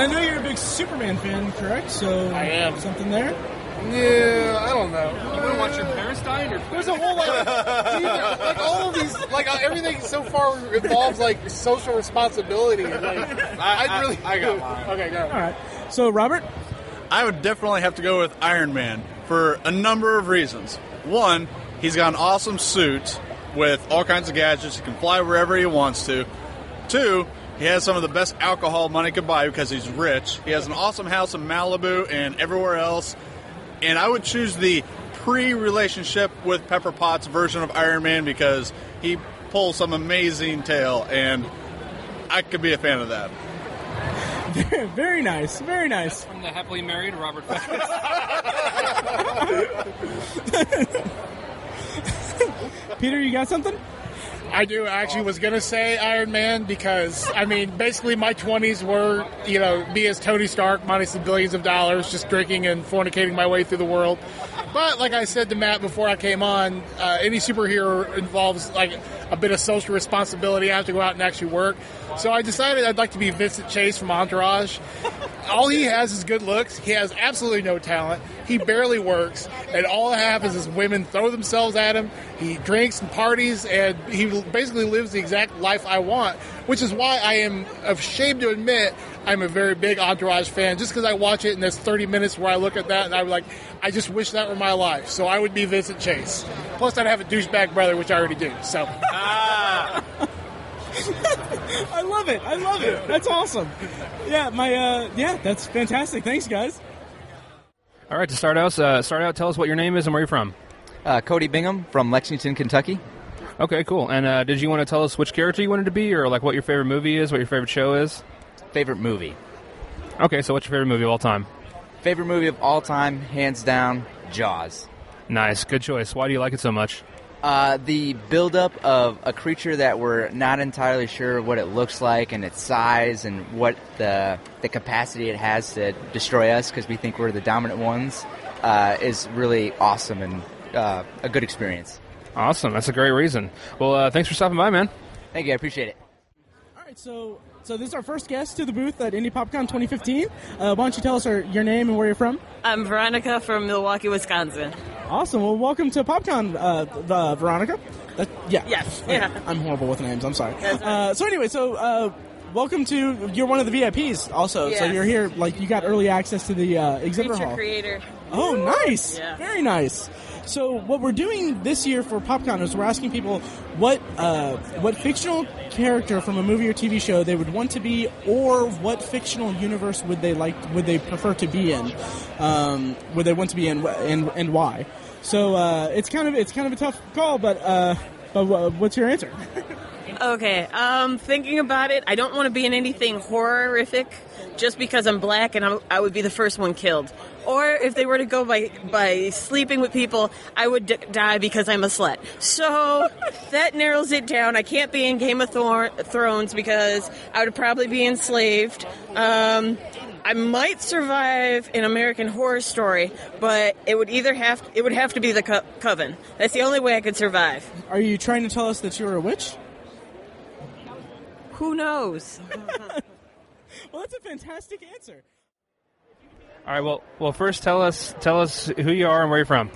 I know you're a big Superman fan, correct? So I am. Something there? Yeah, I don't know. You want to watch your parents die in your There's a whole like all of these everything so far involves like social responsibility. Like, I got mine. Okay, go. All right. So Robert, I would definitely have to go with Iron Man for a number of reasons. One, he's got an awesome suit with all kinds of gadgets. He can fly wherever he wants to. Two, he has some of the best alcohol money could buy because he's rich. He has an awesome house in Malibu and everywhere else. And I would choose the pre-relationship with Pepper Potts' version of Iron Man because he pulls some amazing tail, and I could be a fan of that. Very nice, very nice. From the happily married Robert Fekkes. Peter, you got something? I do. I actually was going to say Iron Man because, I mean, basically my 20s were, me as Tony Stark minus the billions of dollars, just drinking and fornicating my way through the world. But like I said to Matt before I came on, any superhero involves like a bit of social responsibility. I have to go out and actually work. So I decided I'd like to be Vincent Chase from Entourage. All he has is good looks. He has absolutely no talent. He barely works. And all that happens is women throw themselves at him. He drinks and parties, and he basically lives the exact life I want, which is why I am ashamed to admit I'm a very big Entourage fan, just because I watch it and there's 30 minutes where I look at that and I'm like, I just wish that were my life. So I would be Vincent Chase. Plus I'd have a douchebag brother, which I already do. So. I love it. That's awesome. Yeah, that's fantastic. Thanks, guys. All right, to start out, tell us what your name is and where you're from. Cody Bingham from Lexington, Kentucky. Okay, cool. And did you want to tell us which character you wanted to be, or like what your favorite movie is, what your favorite show is? Favorite movie. Okay, so what's your favorite movie of all time? Favorite movie of all time, hands down, Jaws. Nice, good choice. Why do you like it so much? The buildup of a creature that we're not entirely sure what it looks like and its size and what the capacity it has to destroy us because we think we're the dominant ones is really awesome and a good experience. Awesome. That's a great reason. Well, thanks for stopping by, man. Thank you. I appreciate it. All right, so this is our first guest to the booth at Indy PopCon 2015. Why don't you tell us your name and where you're from? I'm Veronica from Milwaukee, Wisconsin. Awesome. Well, welcome to PopCon, Veronica. Yes. Yeah. I'm horrible with names. I'm sorry. Welcome to. You're one of the VIPs, also. Yes. So you're here. Like you got early access to the exhibitor Feature hall. creator. Oh, nice. Yeah. Very nice. So what we're doing this year for PopCon is we're asking people what fictional character from a movie or TV show they would want to be, or what fictional universe would they prefer to be in, would they want to be in, and why. So it's kind of a tough call, but what's your answer? Okay, thinking about it, I don't want to be in anything horrific just because I'm black and I would be the first one killed. Or if they were to go by sleeping with people, I would die because I'm a slut. So that narrows it down. I can't be in Game of Thrones because I would probably be enslaved. I might survive in American Horror Story, but it would have to be the Coven. That's the only way I could survive. Are you trying to tell us that you're a witch? Who knows? Well, that's a fantastic answer. All right. Well, first tell us who you are and where you're from.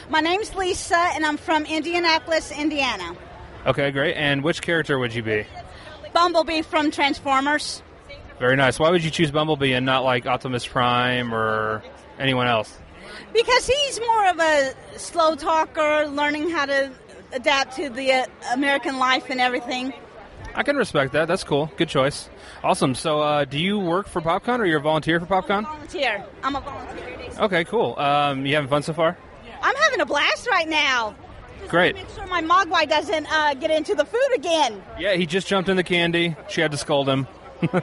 My name's Lisa, and I'm from Indianapolis, Indiana. Okay, great. And which character would you be? Bumblebee from Transformers. Very nice. Why would you choose Bumblebee and not like Optimus Prime or anyone else? Because he's more of a slow talker, learning how to adapt to the American life and everything. I can respect that. That's cool. Good choice. Awesome. So, do you work for PopCon or you're a volunteer for PopCon? I'm a volunteer. Okay, cool. You having fun so far? I'm having a blast right now. Great. Make sure my Mogwai doesn't get into the food again. Yeah, he just jumped in the candy. She had to scold him. All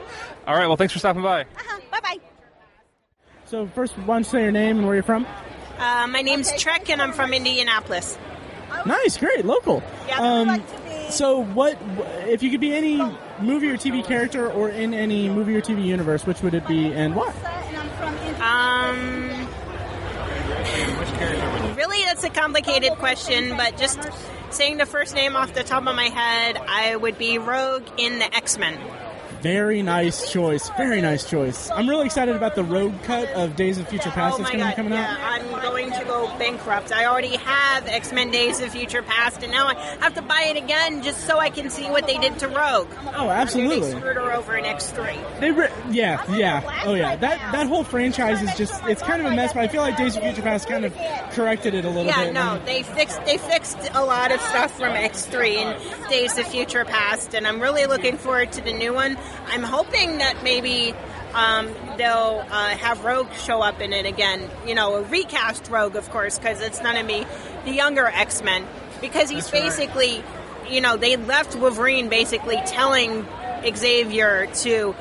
right, well, thanks for stopping by. Bye-bye. So first, why don't you say your name and where you're from? My name's Trek, and I'm from Indianapolis. Nice, great, local. Yeah, so what, if you could be any movie or TV character or in any movie or TV universe, which would it be and why? Really, that's a complicated question, but just saying the first name off the top of my head, I would be Rogue in the X-Men. Very nice choice. Very nice choice. I'm really excited about the Rogue cut of Days of Future Past that's going to be coming out. I'm going to go bankrupt. I already have X-Men Days of Future Past, and now I have to buy it again just so I can see what they did to Rogue. Oh, absolutely. They screwed her over in X3. Yeah. Oh, yeah. That whole franchise is just, it's kind of a mess, but I feel like Days of Future Past kind of corrected it a little bit. Yeah, no, they fixed a lot of stuff from X3 and Days of Future Past, and I'm really looking forward to the new one. I'm hoping that maybe they'll have Rogue show up in it again. You know, a recast Rogue, of course, because it's going to be the younger X-Men. Because he's basically, you know, they left Wolverine basically telling Xavier to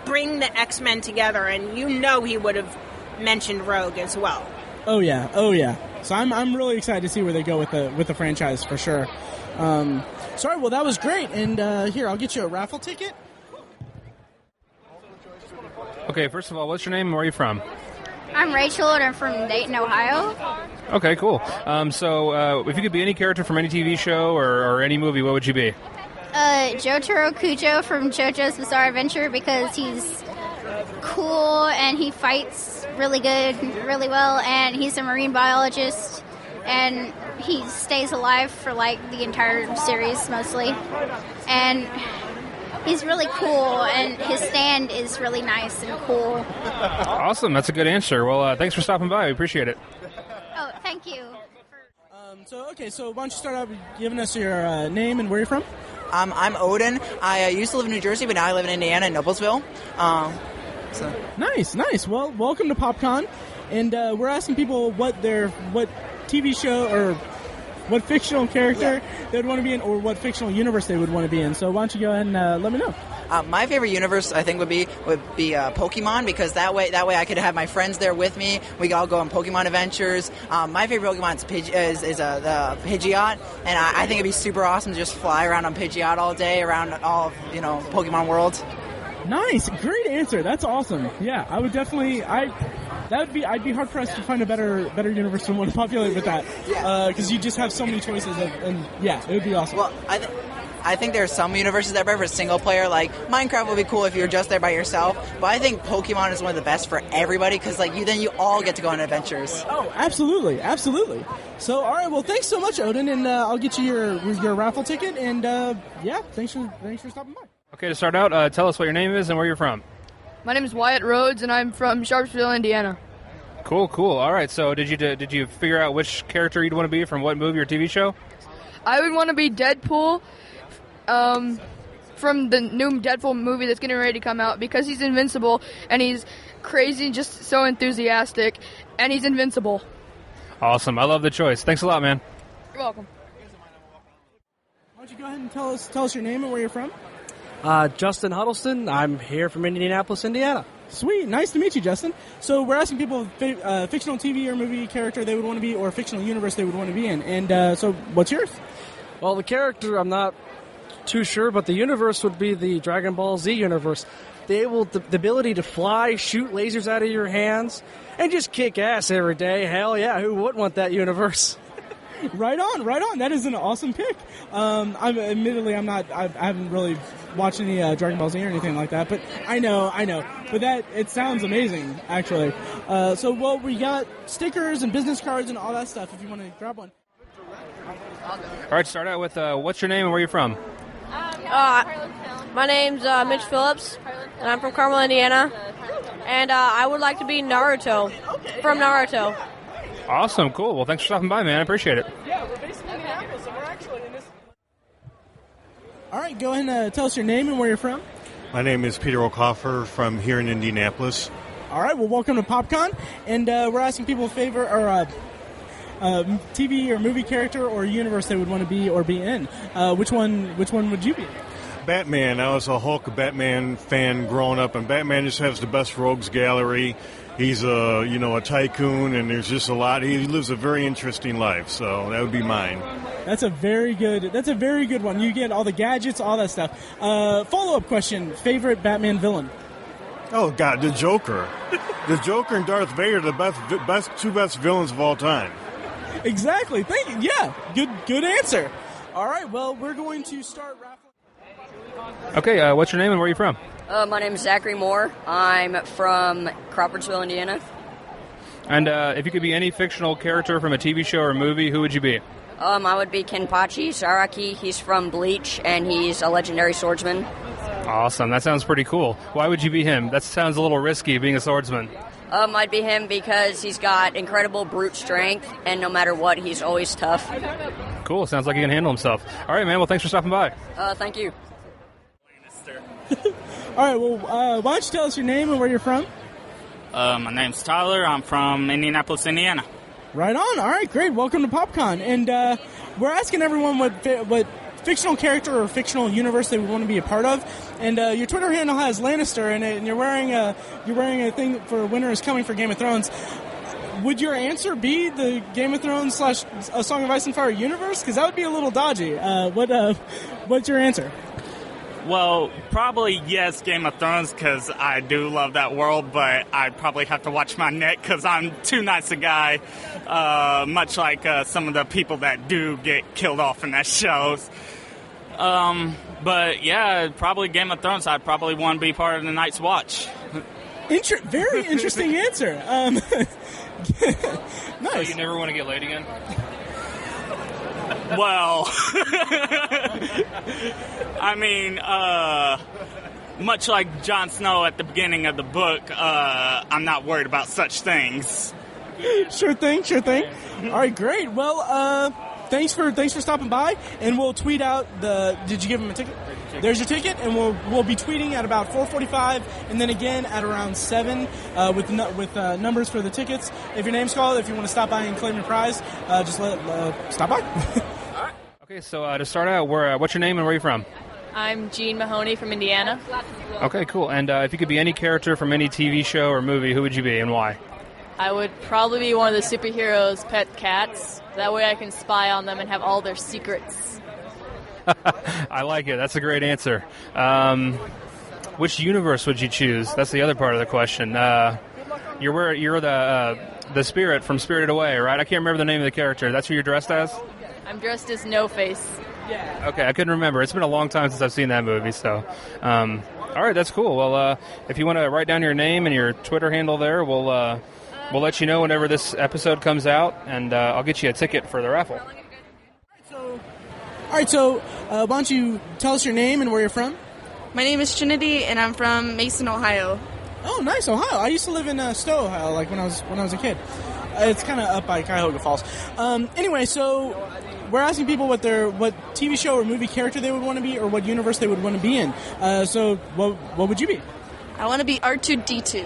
bring the X-Men together, and you know he would have mentioned Rogue as well. Oh yeah. So I'm really excited to see where they go with the franchise for sure. Sorry, well that was great, and here I'll get you a raffle ticket. Okay, first of all, what's your name and where are you from? I'm Rachel, and I'm from Dayton, Ohio. Okay, cool. So if you could be any character from any TV show or any movie, what would you be? Jotaro Kujo from JoJo's Bizarre Adventure, because he's cool and he fights really good, really well, and he's a marine biologist, and he stays alive for like the entire series mostly, and he's really cool, and his stand is really nice and cool. Awesome, that's a good answer. Well, thanks for stopping by. We appreciate it. Oh, thank you. So why don't you start out giving us your name and where you're from? I'm Odin. I used to live in New Jersey, but now I live in Indiana, in Noblesville. Nice. Well, welcome to PopCon, and we're asking people what TV show or what fictional character they would want to be in, or what fictional universe they would want to be in. So why don't you go ahead and let me know. My favorite universe, I think, would be Pokemon, because that way I could have my friends there with me. We could all go on Pokemon adventures. My favorite Pokemon is the Pidgeot, and I think it'd be super awesome to just fly around on Pidgeot all day around all of Pokemon worlds. Nice, great answer. That's awesome. Yeah, I would definitely. I'd be hard pressed to find a better universe than one to populate with that, because you just have so many choices, and yeah, it would be awesome. Well, I think there are some universes that are better for single player. Like Minecraft would be cool if you're just there by yourself, but I think Pokemon is one of the best for everybody, because you all get to go on adventures. Oh, absolutely. So, all right, well, thanks so much, Odin, and I'll get you your raffle ticket, and thanks for stopping by. Okay, to start out, tell us what your name is and where you're from. My name is Wyatt Rhodes, and I'm from Sharpsville, Indiana. Cool. All right, so did you figure out which character you'd want to be from what movie or TV show? I would want to be Deadpool from the new Deadpool movie that's getting ready to come out, because he's invincible, and he's crazy and just so enthusiastic, and he's invincible. Awesome. I love the choice. Thanks a lot, man. You're welcome. Why don't you go ahead and tell us your name and where you're from? Justin Huddleston. I'm here from Indianapolis, Indiana. Sweet. Nice to meet you, Justin. So we're asking people fictional TV or movie character they would want to be, or fictional universe they would want to be in. And so what's yours? Well, the character, I'm not too sure, but the universe would be the Dragon Ball Z universe. The ability to fly, shoot lasers out of your hands, and just kick ass every day. Hell yeah, who wouldn't want that universe? Right on. That is an awesome pick. I haven't really watched any Dragon Ball Z or anything like that, but I know. But it sounds amazing, actually. So we got stickers and business cards and all that stuff if you want to grab one. All right, start out with what's your name and where you're from? My name's Mitch Phillips, and I'm from Carmel, Indiana. And I would like to be Naruto, from Naruto. Awesome, cool. Well, thanks for stopping by, man. I appreciate it. Yeah, we're basically in Indianapolis, and we're actually in this. All right, go ahead and tell us your name and where you're from. My name is Peter O'Coffer from here in Indianapolis. All right, well, welcome to PopCon, and we're asking people favorite or TV or movie character or universe they would want to be or be in. Which one would you be? Batman. I was a Hulk Batman fan growing up, and Batman just has the best rogues gallery. He's a tycoon, and there's just a lot. He lives a very interesting life, so that would be mine. That's a very good one. You get all the gadgets, all that stuff. Follow-up question: favorite Batman villain? Oh God, the Joker. The Joker and Darth Vader are the two best villains of all time. Exactly. Thank you. Yeah, good answer. All right. Well, we're going to start raffling. Okay, what's your name and where are you from? My name is Zackary Moore. I'm from Crawfordsville, Indiana. And if you could be any fictional character from a TV show or movie, who would you be? I would be Kenpachi Saraki. He's from Bleach, and he's a legendary swordsman. Awesome. That sounds pretty cool. Why would you be him? That sounds a little risky, being a swordsman. I'd be him because he's got incredible brute strength, and no matter what, he's always tough. Cool. Sounds like he can handle himself. All right, man. Well, thanks for stopping by. Thank you. All right, well, why don't you tell us your name and where you're from? My name's Tyler. I'm from Indianapolis, Indiana. Right on. All right, great. Welcome to PopCon. And we're asking everyone what fictional character or fictional universe they would want to be a part of. And your Twitter handle has Lannister in it, and you're wearing a thing for Winter is Coming for Game of Thrones. Would your answer be the Game of Thrones / A Song of Ice and Fire universe? Because that would be a little dodgy. What's your answer? Well, probably yes, Game of Thrones, because I do love that world, but I'd probably have to watch my neck because I'm too nice a guy, much like some of the people that do get killed off in that shows. But yeah, probably Game of Thrones. I'd probably want to be part of the Night's Watch. Very interesting answer. Nice. So you never want to get laid again? Well, I mean, much like Jon Snow at the beginning of the book, I'm not worried about such things. Sure thing. All right, great. Well, thanks for stopping by, and we'll tweet out the. Did you give him a ticket? There's your ticket, and we'll be tweeting at about 4:45, and then again at around 7 with numbers for the tickets. If your name's called, if you want to stop by and claim your prize, just stop by. All right. Okay, so to start out, what's your name and where are you from? I'm Jean Mahoney from Indiana. Okay, cool. And if you could be any character from any TV show or movie, who would you be and why? I would probably be one of the superheroes' pet cats. That way I can spy on them and have all their secrets. I like it. That's a great answer. Which universe would you choose? That's the other part of the question. You're the spirit from Spirited Away, right? I can't remember the name of the character. That's who you're dressed as? I'm dressed as No-Face. Yeah. Okay, I couldn't remember. It's been a long time since I've seen that movie, so... all right, that's cool. Well, if you want to write down your name and your Twitter handle there, we'll let you know whenever this episode comes out, and I'll get you a ticket for the raffle. All right, so why don't you tell us your name and where you're from? My name is Trinity, and I'm from Mason, Ohio. Oh, nice, Ohio. I used to live in Stowe, Ohio, like when I was a kid. It's kind of up by Cuyahoga Falls. Anyway, so we're asking people what TV show or movie character they would want to be, or what universe they would want to be in. So what would you be? I want to be R2-D2.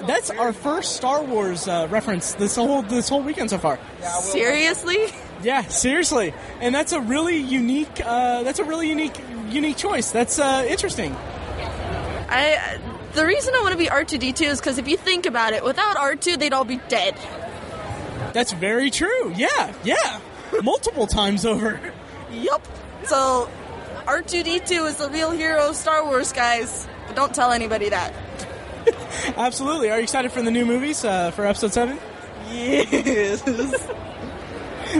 That's our first Star Wars reference this whole weekend so far. Seriously? Yeah, seriously. And that's a really unique choice. That's interesting. The reason I want to be R2-D2 is because if you think about it, without R2, they'd all be dead. That's very true. Yeah. Multiple times over. Yup. So, R2-D2 is the real hero of Star Wars, guys. But don't tell anybody that. Absolutely. Are you excited for the new movies for Episode 7? Yes.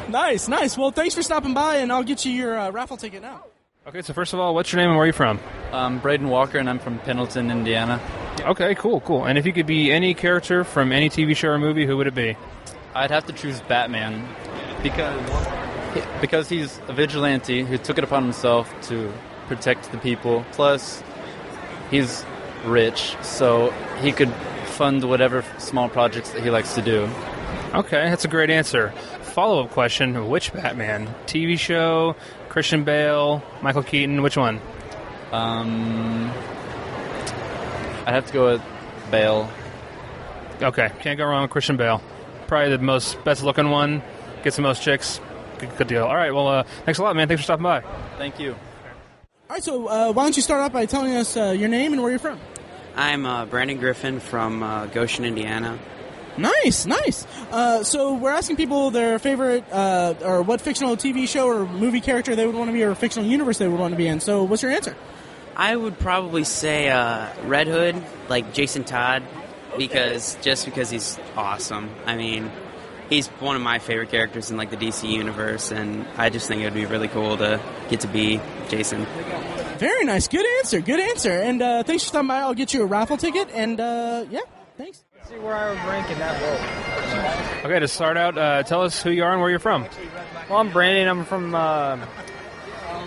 Nice. Well, thanks for stopping by, and I'll get you your raffle ticket now. Okay, so first of all, what's your name and where are you from? Braden Walker, and I'm from Pendleton, Indiana. Okay, cool. And if you could be any character from any TV show or movie, who would it be? I'd have to choose Batman because he's a vigilante who took it upon himself to protect the people. Plus, he's rich, so he could fund whatever small projects that he likes to do. Okay, that's a great answer. Follow-up question, which Batman? TV show, Christian Bale, Michael Keaton, which one? I'd have to go with Bale. Okay, can't go wrong with Christian Bale. Probably the best-looking one, gets the most chicks. Good deal. All right, well, thanks a lot, man. Thanks for stopping by. Thank you. All right, so why don't you start off by telling us your name and where you're from? I'm Brandon Griffin from Goshen, Indiana. Nice. So we're asking people their favorite or what fictional TV show or movie character they would want to be, or fictional universe they would want to be in. So what's your answer? I would probably say Red Hood, like Jason Todd, because he's awesome. I mean, he's one of my favorite characters in like the DC universe, and I just think it would be really cool to get to be Jason. Very nice. Good answer. And thanks for stopping by. I'll get you a raffle ticket, and yeah, thanks. See where I would rank in that role. Okay, to start out, tell us who you are and where you're from. Well, I'm Brandon. I'm from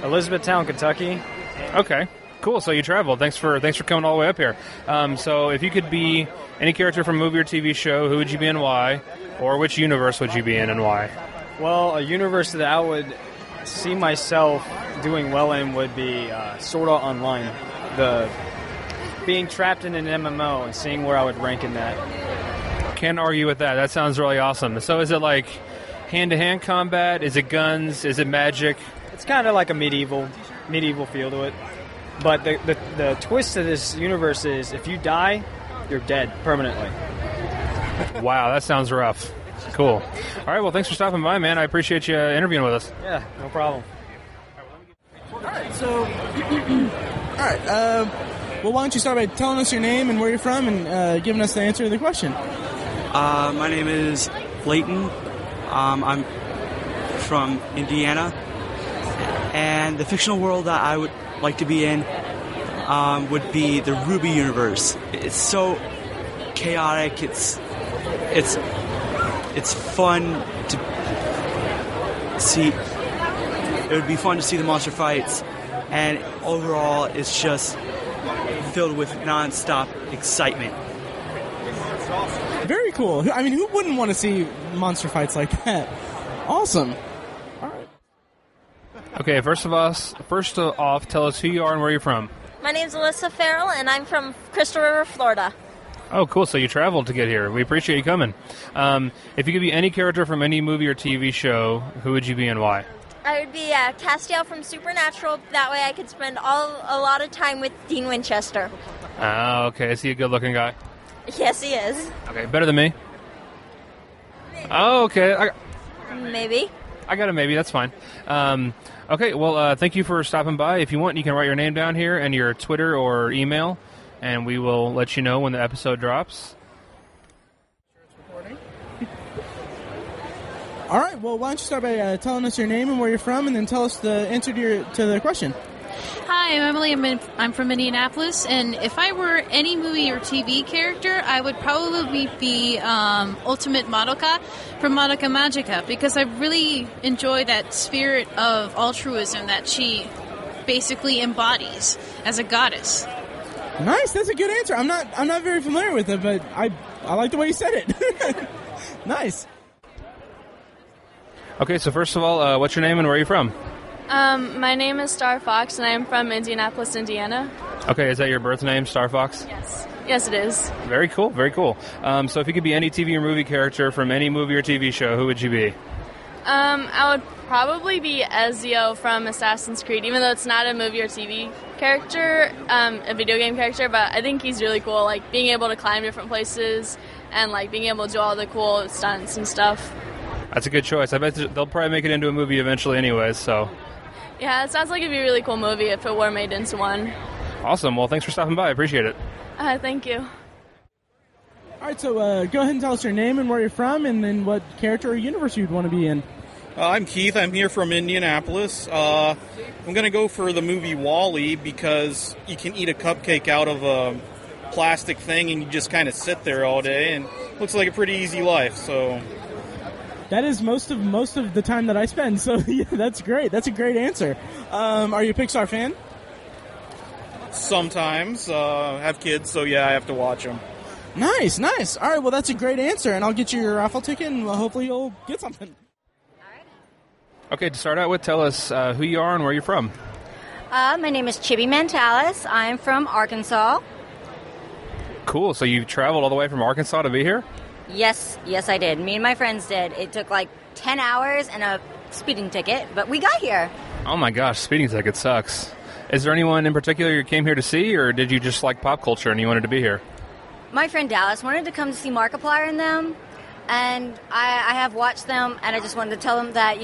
Elizabethtown, Kentucky. Okay, cool. So you traveled. Thanks for coming all the way up here. So if you could be any character from a movie or TV show, who would you be and why? Or which universe would you be in and why? Well, a universe that I would see myself doing well in would be Sword Art Online. the being trapped in an MMO and seeing where I would rank in that. Can't argue with that. That sounds really awesome. So is it like hand-to-hand combat? Is it guns? Is it magic? It's kind of like a medieval feel to it. But the twist to this universe is if you die, you're dead permanently. Wow, that sounds rough. Cool. All right, well, thanks for stopping by, man. I appreciate you interviewing with us. Yeah, no problem. All right, so... well, why don't you start by telling us your name and where you're from and giving us the answer to the question. My name is Leighton. I'm from Indiana. And the fictional world that I would like to be in would be the Ruby universe. It's so chaotic. It's fun to see. It would be fun to see the monster fights, and overall, it's just filled with non-stop excitement. Very cool. I mean, who wouldn't want to see monster fights like that? Awesome. All right. Okay, first off, tell us who you are and where you're from. My name's Alyssa Farrell, and I'm from Crystal River, Florida. Oh, cool. So you traveled to get here. We appreciate you coming. If you could be any character from any movie or TV show, who would you be and why? I would be Castiel from Supernatural. That way I could spend a lot of time with Dean Winchester. Oh, okay. Is he a good-looking guy? Yes, he is. Okay, better than me? Oh, okay. Maybe. I got a maybe. That's fine. Okay, well, thank you for stopping by. If you want, you can write your name down here and your Twitter or email, and we will let you know when the episode drops. All right, well, why don't you start by telling us your name and where you're from, and then tell us the answer to the question. Hi, I'm Emily. I'm from Indianapolis, and if I were any movie or TV character, I would probably be Ultimate Madoka from Madoka Magica, because I really enjoy that spirit of altruism that she basically embodies as a goddess. Nice, that's a good answer. I'm not very familiar with it, but I like the way you said it. Nice. Okay, so first of all, what's your name and where are you from? My name is StarFox, and I am from Indianapolis, Indiana. Okay, is that your birth name, StarFox? Yes. Yes, it is. Very cool, very cool. So if you could be any TV or movie character from any movie or TV show, who would you be? I would probably be Ezio from Assassin's Creed, even though it's not a movie or TV character, a video game character, but I think he's really cool, like being able to climb different places and like being able to do all the cool stunts and stuff. That's a good choice. I bet they'll probably make it into a movie eventually anyways, so... Yeah, it sounds like it'd be a really cool movie if it were made into one. Awesome. Well, thanks for stopping by. I appreciate it. Thank you. All right, so go ahead and tell us your name and where you're from, and then what character or universe you'd want to be in. I'm Keith. I'm here from Indianapolis. I'm going to go for the movie WALL-E because you can eat a cupcake out of a plastic thing and you just kind of sit there all day, and it looks like a pretty easy life, so... That is most of the time that I spend, so yeah, that's great. That's a great answer. Are you a Pixar fan? Sometimes. Have kids, so yeah, I have to watch them. Nice. All right, well, that's a great answer, and I'll get you your raffle ticket, and hopefully you'll get something. Okay, to start out with, tell us who you are and where you're from. My name is Chibi Mentalis. I'm from Arkansas. Cool, so you traveled all the way from Arkansas to be here? Yes, I did. Me and my friends did. It took like 10 hours and a speeding ticket, but we got here. Oh my gosh, speeding ticket sucks. Is there anyone in particular you came here to see, or did you just like pop culture and you wanted to be here? My friend Dallas wanted to come to see Markiplier and them, and I have watched them, and I just wanted to tell them that,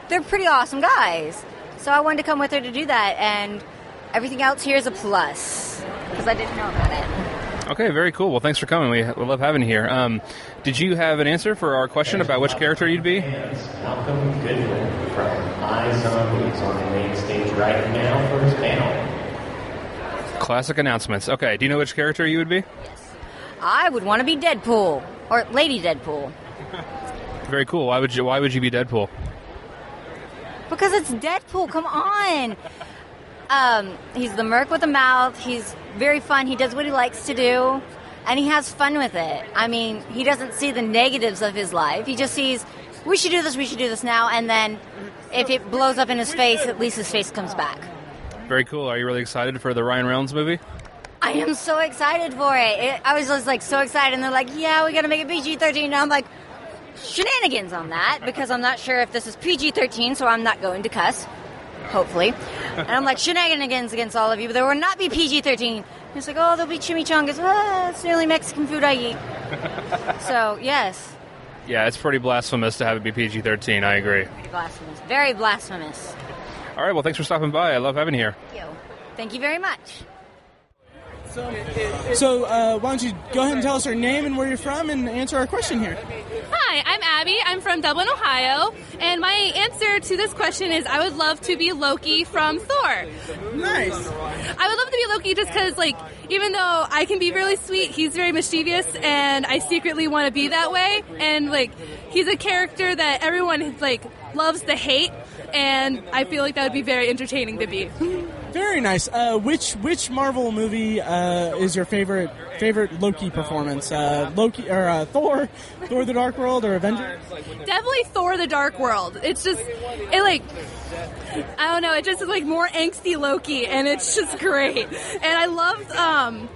they're pretty awesome guys. So I wanted to come with her to do that, and everything else here is a plus, because I didn't know about it. Okay, very cool. Well, thanks for coming. We love having you here. Did you have an answer for our question about which character you'd be? Malcolm Goodwin from iZombies on the main stage right now for his panel. Classic announcements. Okay, do you know which character you would be? Yes. I would want to be Deadpool, or Lady Deadpool. Very cool. Why would you be Deadpool? Because it's Deadpool, come on! He's the merc with a mouth, he's very fun, he does what he likes to do, and he has fun with it. I mean, he doesn't see the negatives of his life, he just sees, we should do this now, and then if it blows up in his face, at least his face comes back. Very cool. Are you really excited for the Ryan Reynolds movie? I am so excited for it. I was just like so excited, and they're like, "Yeah, we got to make it PG-13." And I'm like, shenanigans on that, because I'm not sure if this is PG-13, so I'm not going to cuss. Hopefully. And I'm like, shenanigans against all of you, but there will not be PG-13. It's like, oh, there'll be chimichangas. It's the only Mexican food I eat. So, yes. Yeah, it's pretty blasphemous to have it be PG-13. I agree. Blasphemous. Very blasphemous. All right, well, thanks for stopping by. I love having you here. Thank you very much. So why don't you go ahead and tell us your name and where you're from and answer our question here. Hi, I'm Abbie. I'm from Dublin, Ohio. And my answer to this question is I would love to be Loki from Thor. Nice. I would love to be Loki just because, like, even though I can be really sweet, he's very mischievous, and I secretly want to be that way. And, like, he's a character that everyone, like, loves to hate, and I feel like that would be very entertaining to be. Very nice. Which Marvel movie is your favorite Loki performance? Loki or Thor the Dark World, or Avengers? Definitely Thor the Dark World. It's just, I don't know, it just is like more angsty Loki, and it's just great. And I loved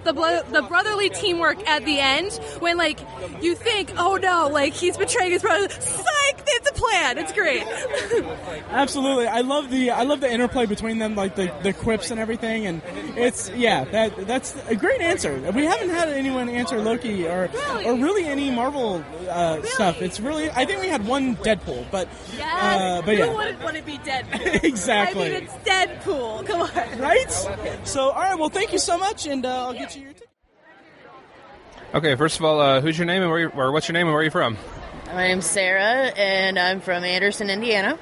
the brotherly teamwork at the end when, like, you think, oh no, like, he's betraying his brother. Psych! It's a plan. It's great. Absolutely. I love the interplay between them, like the quips and everything, and that's a great answer. We haven't had anyone answer Loki or really any Marvel stuff. It's really, I think we had one Deadpool, but yes, but yeah. Who wouldn't want to be Deadpool? Exactly. I mean, it's Deadpool. Come on. Right? So, all right. Well, thank you so much, and I'll get you your ticket. Okay. First of all, who's your name and what's your name and where are you from? My name's Sarah, and I'm from Anderson, Indiana.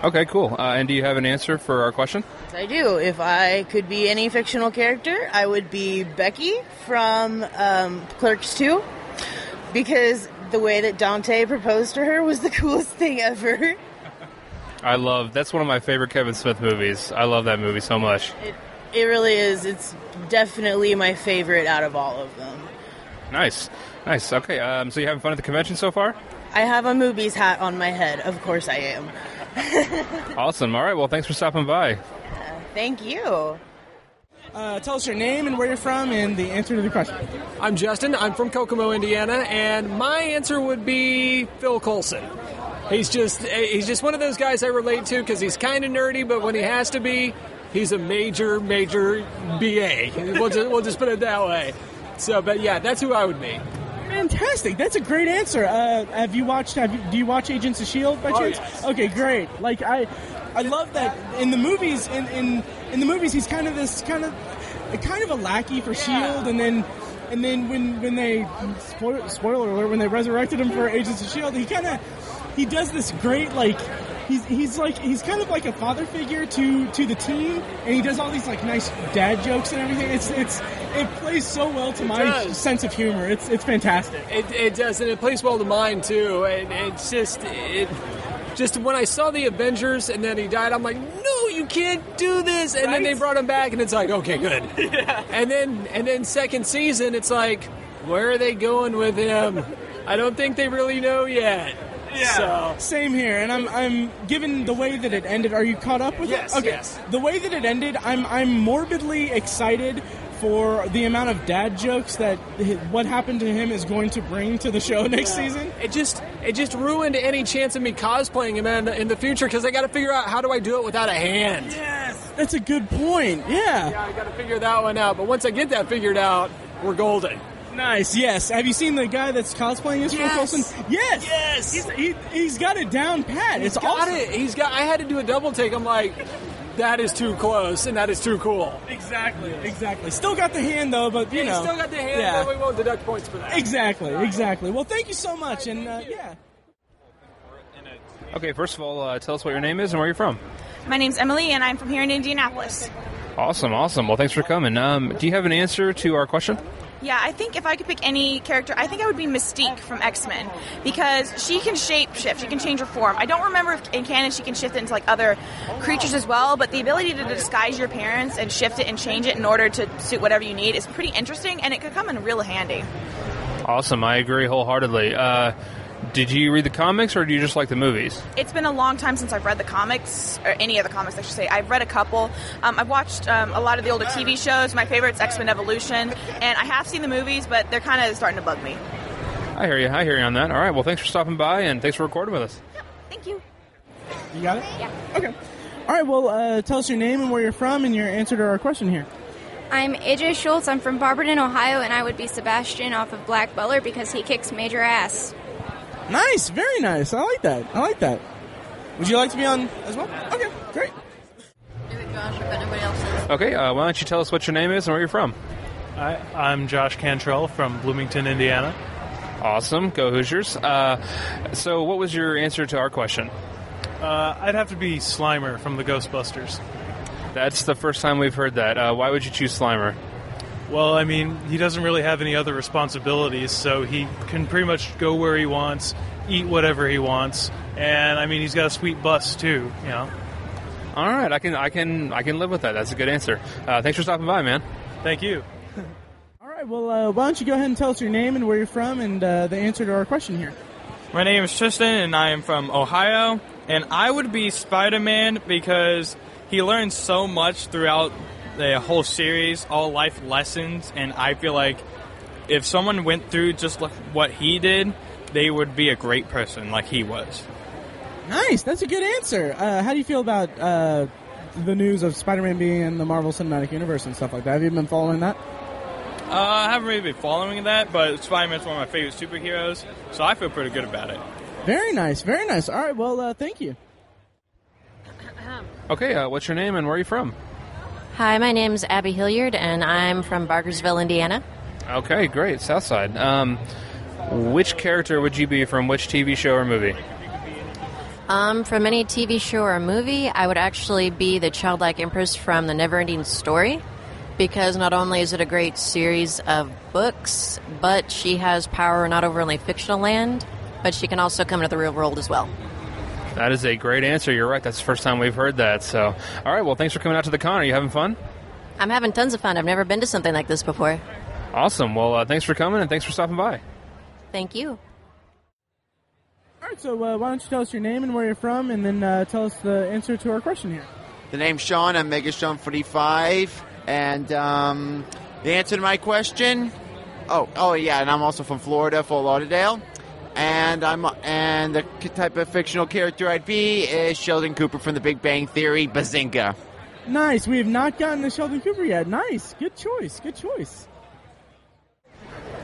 Okay, cool. And do you have an answer for our question? Yes, I do. If I could be any fictional character, I would be Becky from Clerks 2, because the way that Dante proposed to her was the coolest thing ever. That's one of my favorite Kevin Smith movies. I love that movie so much. It really is. It's definitely my favorite out of all of them. Nice. Okay, so you having fun at the convention so far? I have a Movies hat on my head. Of course I am. Awesome. All right, well, thanks for stopping by. Thank you. Tell us your name and where you're from and the answer to the question. I'm Justin. I'm from Kokomo, Indiana, and my answer would be Phil Coulson. He's just one of those guys I relate to because he's kind of nerdy, but when he has to be, he's a major BA. We'll just put it that way. So, but yeah, that's who I would be. Fantastic! That's a great answer. Do you watch Agents of S.H.I.E.L.D. by chance? Yes. Okay, great. Like I love that in the movies. In the movies, he's kind of a lackey for S.H.I.E.L.D. and then when they spoiler alert, when they resurrected him for Agents of S.H.I.E.L.D., he does this great, like, he's kind of like a father figure to the team, and he does all these like nice dad jokes and everything. It plays so well to my sense of humor. It's fantastic. It does, and it plays well to mine too. And it's just when I saw the Avengers and then he died, I'm like, no, you can't do this. And then they brought him back, and it's like, okay, good. Yeah. And then second season, it's like, where are they going with him? I don't think they really know yet. Yeah. So. Same here, and I'm given the way that it ended. Are you caught up with it? Okay. Yes. The way that it ended, I'm morbidly excited for the amount of dad jokes that what happened to him is going to bring to the show next season. It just ruined any chance of me cosplaying him in the future because I got to figure out how do I do it without a hand. Yes, that's a good point. Yeah. Yeah, I got to figure that one out. But once I get that figured out, we're golden. Nice, yes. Have you seen the guy that's cosplaying as Phil Coulson? Yes! Yes! He's got it down pat. It's awesome. I had to do a double take. I'm like, that is too close, and that is too cool. Exactly. Still got the hand, though, but, you know. Still got the hand, but we won't deduct points for that. Exactly. Well, thank you so much, and, yeah. Okay, first of all, tell us what your name is and where you're from. My name's Emily, and I'm from here in Indianapolis. Awesome. Well, thanks for coming. Do you have an answer to our question? Yeah, I think if I could pick any character, I think I would be Mystique from X-Men, because she can shape-shift, she can change her form. I don't remember if in canon she can shift it into like other creatures as well, but the ability to disguise your appearance and shift it and change it in order to suit whatever you need is pretty interesting, and it could come in real handy. Awesome, I agree wholeheartedly. Did you read the comics, or do you just like the movies? It's been a long time since I've read the comics, or any of the comics, I should say. I've read a couple. I've watched a lot of the older TV shows. My favorite's X-Men Evolution, and I have seen the movies, but they're kind of starting to bug me. I hear you on that. All right, well, thanks for stopping by, and thanks for recording with us. Thank you. You got it? Yeah. Okay. All right, well, tell us your name and where you're from and your answer to our question here. I'm AJ Schultz. I'm from Barberton, Ohio, and I would be Sebastian off of Black Butler because he kicks major ass. Nice, very nice. I like that. Would you like to be on as well? Okay, great. Okay, why don't you tell us what your name is and where you're from? I'm Josh Cantrell from Bloomington, Indiana. Awesome, go Hoosiers. So what was your answer to our question? I'd have to be Slimer from the Ghostbusters. That's the first time we've heard that. Why would you choose Slimer? Well, I mean, he doesn't really have any other responsibilities, so he can pretty much go where he wants, eat whatever he wants, and I mean, he's got a sweet bus too, you know. All right, I can live with that. That's a good answer. Thanks for stopping by, man. Thank you. All right, well, why don't you go ahead and tell us your name and where you're from and the answer to our question here. My name is Tristan, and I am from Ohio, and I would be Spider-Man because he learns so much throughout the whole series, all life lessons, and I feel like if someone went through just what he did, they would be a great person like he was. Nice, that's a good answer. How do you feel about the news of Spider-Man being in the Marvel Cinematic Universe and stuff like that? Have you been following that? I haven't really been following that, but Spider-Man's one of my favorite superheroes, so I feel pretty good about it. Very nice, very nice. All right, well, thank you. Okay, what's your name and where are you from? Hi, my name's Abbie Hilliard, and I'm from Barkersville, Indiana. Okay, great, Southside. Which character would you be from which TV show or movie? From any TV show or movie, I would actually be the childlike empress from The Neverending Story, because not only is it a great series of books, but she has power not over only fictional land, but she can also come into the real world as well. That is a great answer. You're right. That's the first time we've heard that. So, all right. Well, thanks for coming out to the con. Are you having fun? I'm having tons of fun. I've never been to something like this before. Awesome. Well, thanks for coming and thanks for stopping by. Thank you. All right, so why don't you tell us your name and where you're from, and then tell us the answer to our question here. The name's Sean. I'm Mega Sean 45, and the answer to my question. Oh yeah, and I'm also from Florida, Fort Lauderdale. And the type of fictional character I'd be is Sheldon Cooper from The Big Bang Theory, Bazinga. Nice. We have not gotten to Sheldon Cooper yet. Nice. Good choice. Good choice.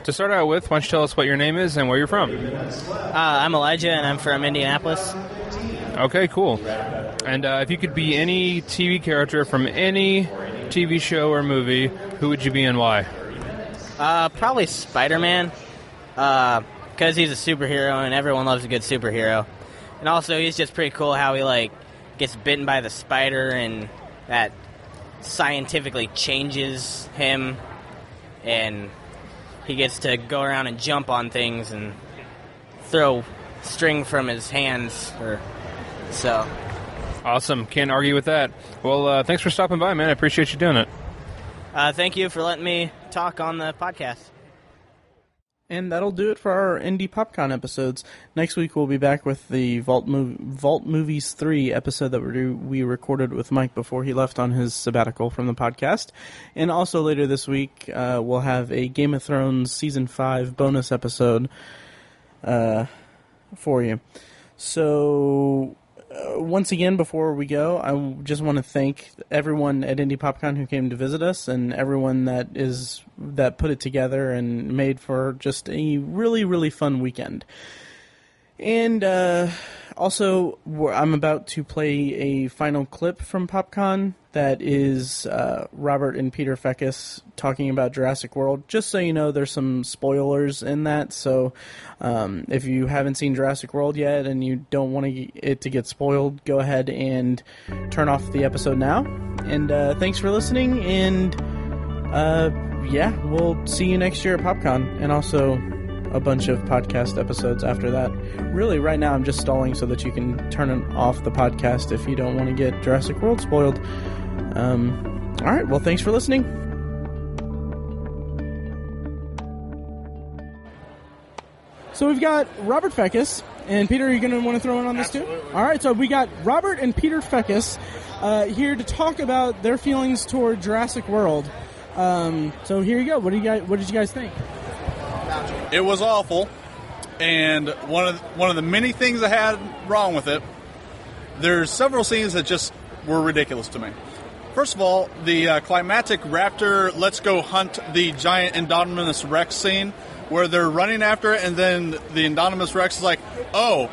To start out with, why don't you tell us what your name is and where you're from? I'm Elijah, and I'm from Indianapolis. Okay, cool. And if you could be any TV character from any TV show or movie, who would you be and why? Probably Spider-Man. Because he's a superhero and everyone loves a good superhero. And also he's just pretty cool how he gets bitten by the spider and that scientifically changes him, and he gets to go around and jump on things and throw string from his hands. So awesome. Can't argue with that. Well, thanks for stopping by, man. I appreciate you doing it. Thank you for letting me talk on the podcast. And that'll do it for our Indy PopCon episodes. Next week we'll be back with the Vault Movies 3 episode that we recorded with Mike before he left on his sabbatical from the podcast. And also later this week we'll have a Game of Thrones Season 5 bonus episode for you. So once again, before we go, I just want to thank everyone at Indy PopCon who came to visit us, and everyone that put it together and made for just a really, really fun weekend. And also, I'm about to play a final clip from PopCon that is Robert and Peter Fekkes talking about Jurassic World. Just so you know, there's some spoilers in that, so if you haven't seen Jurassic World yet and you don't want it to get spoiled, go ahead and turn off the episode now. And thanks for listening, and yeah, we'll see you next year at PopCon, and also a bunch of podcast episodes after that. Really, right now I'm just stalling so that you can turn off the podcast if you don't want to get Jurassic World spoiled. Alright, well, thanks for listening. So we've got Robert Fekkes. And Peter, are you going to want to throw in on this too? All right, so we got Robert and Peter Fekkes here to talk about their feelings toward Jurassic World. So here you go. What did you guys think? It was awful, and one of the many things I had wrong with it. There's several scenes that just were ridiculous to me. First of all, the climactic raptor "let's go hunt the giant Indominus Rex" scene, where they're running after it, and then the Indominus Rex is like, "Oh,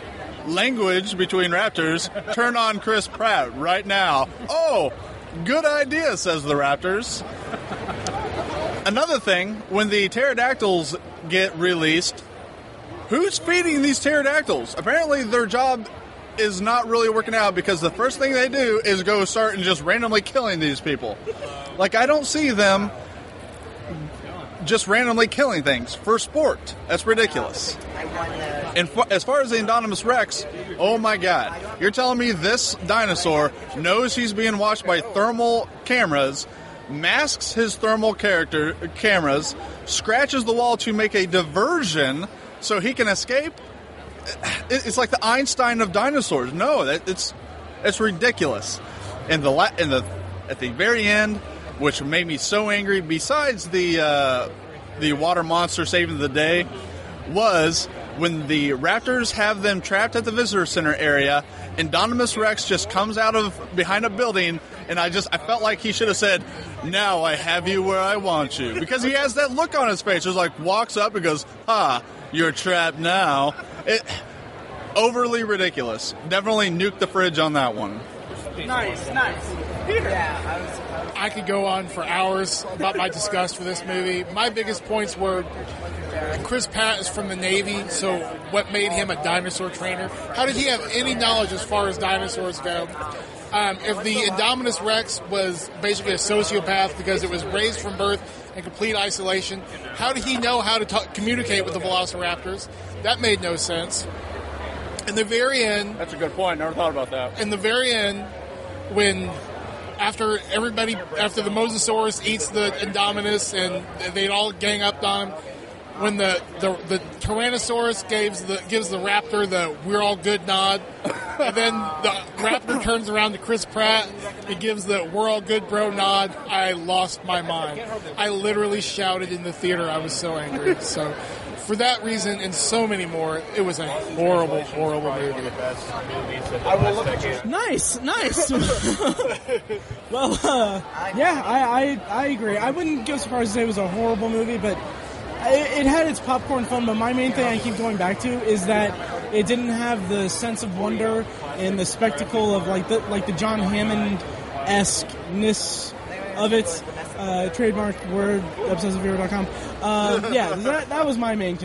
language between raptors. Turn on Chris Pratt right now." "Oh, good idea," says the raptors. Another thing, when the pterodactyls get released, who's feeding these pterodactyls? Apparently their job is not really working out, because the first thing they do is go start and just randomly killing these people. Like, I don't see them just randomly killing things for sport. That's ridiculous. And as far as the Indominus Rex, oh my god. You're telling me this dinosaur knows he's being watched by thermal cameras, masks his thermal cameras, scratches the wall to make a diversion so he can escape? It's like the Einstein of dinosaurs. No, it's ridiculous. And at the very end, which made me so angry, besides the water monster saving the day, was when the raptors have them trapped at the visitor center area, Indominus Rex just comes out of behind a building, and I felt like he should have said, "Now I have you where I want you," because he has that look on his face. Just like walks up and goes, "Ha, you're trapped now." Overly ridiculous. Definitely nuke the fridge on that one. Nice. Peter. I could go on for hours about my disgust for this movie. My biggest points were Chris Pratt is from the Navy, so what made him a dinosaur trainer? How did he have any knowledge as far as dinosaurs go? If the Indominus Rex was basically a sociopath because it was raised from birth in complete isolation, how did he know how to communicate with the velociraptors? That made no sense. In the very end... That's a good point. Never thought about that. In the very end, when... After the Mosasaurus eats the Indominus and they all gang up on him, when the Tyrannosaurus gives the raptor the "we're all good" nod, and then the raptor turns around to Chris Pratt and gives the "we're all good, bro" nod, I lost my mind. I literally shouted in the theater. I was so angry. So, for that reason and so many more, it was a horrible, horrible movie. Nice. Well, yeah, I agree. I wouldn't go so far as to say it was a horrible movie, but it had its popcorn fun. But my main thing I keep going back to is that it didn't have the sense of wonder and the spectacle of like the John Hammond-esque-ness of it. Trademark word, obsessiveviewer.com. Yeah, that was my main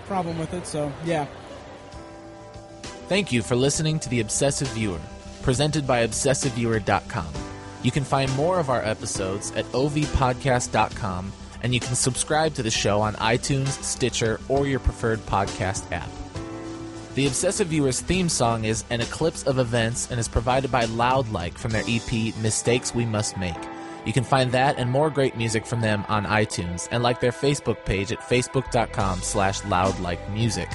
problem with it, so yeah. Thank you for listening to The Obsessive Viewer, presented by obsessiveviewer.com. You can find more of our episodes at ovpodcast.com, and you can subscribe to the show on iTunes, Stitcher, or your preferred podcast app. The Obsessive Viewer's theme song is An Eclipse of Events and is provided by Loudlike from their EP Mistakes We Must Make. You can find that and more great music from them on iTunes and like their Facebook page at facebook.com/loudlikemusic.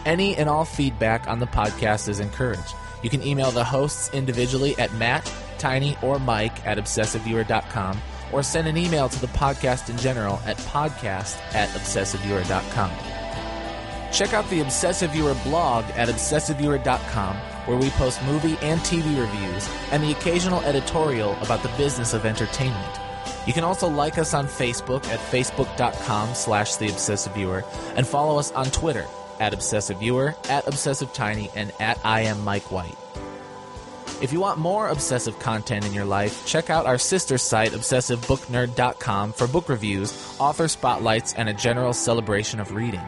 Any and all feedback on the podcast is encouraged. You can email the hosts individually at Matt, Tiny, or Mike at obsessiveviewer.com, or send an email to the podcast in general at podcast@obsessiveviewer.com. Check out the Obsessive Viewer blog at obsessiveviewer.com, where we post movie and TV reviews and the occasional editorial about the business of entertainment. You can also like us on Facebook at facebook.com/theobsessiveviewer and follow us on Twitter at obsessiveviewer, at obsessivetiny, and at IamMikeWhite. If you want more obsessive content in your life, check out our sister site, obsessivebooknerd.com, for book reviews, author spotlights, and a general celebration of reading.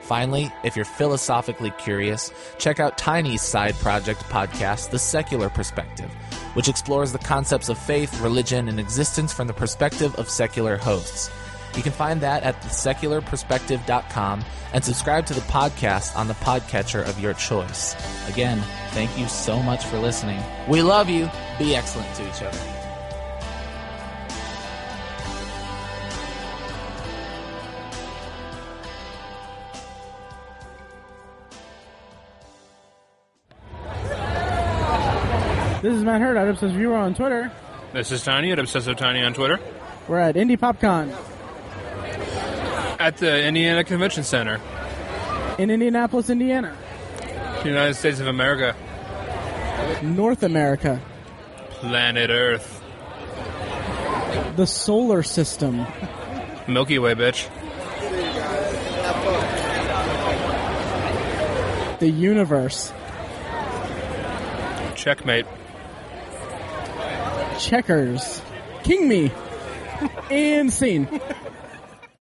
Finally, if you're philosophically curious, check out Tiny's side project podcast, The Secular Perspective, which explores the concepts of faith, religion, and existence from the perspective of secular hosts. You can find that at thesecularperspective.com and subscribe to the podcast on the podcatcher of your choice. Again, thank you so much for listening. We love you. Be excellent to each other. This is Matt Hurd at Obsessive Viewer on Twitter. This is Tiny at Obsessive Tiny on Twitter. We're at Indy PopCon. At the Indiana Convention Center. In Indianapolis, Indiana. United States of America. North America. Planet Earth. The solar system. Milky Way, bitch. The universe. Checkmate. Checkers. King me. And scene.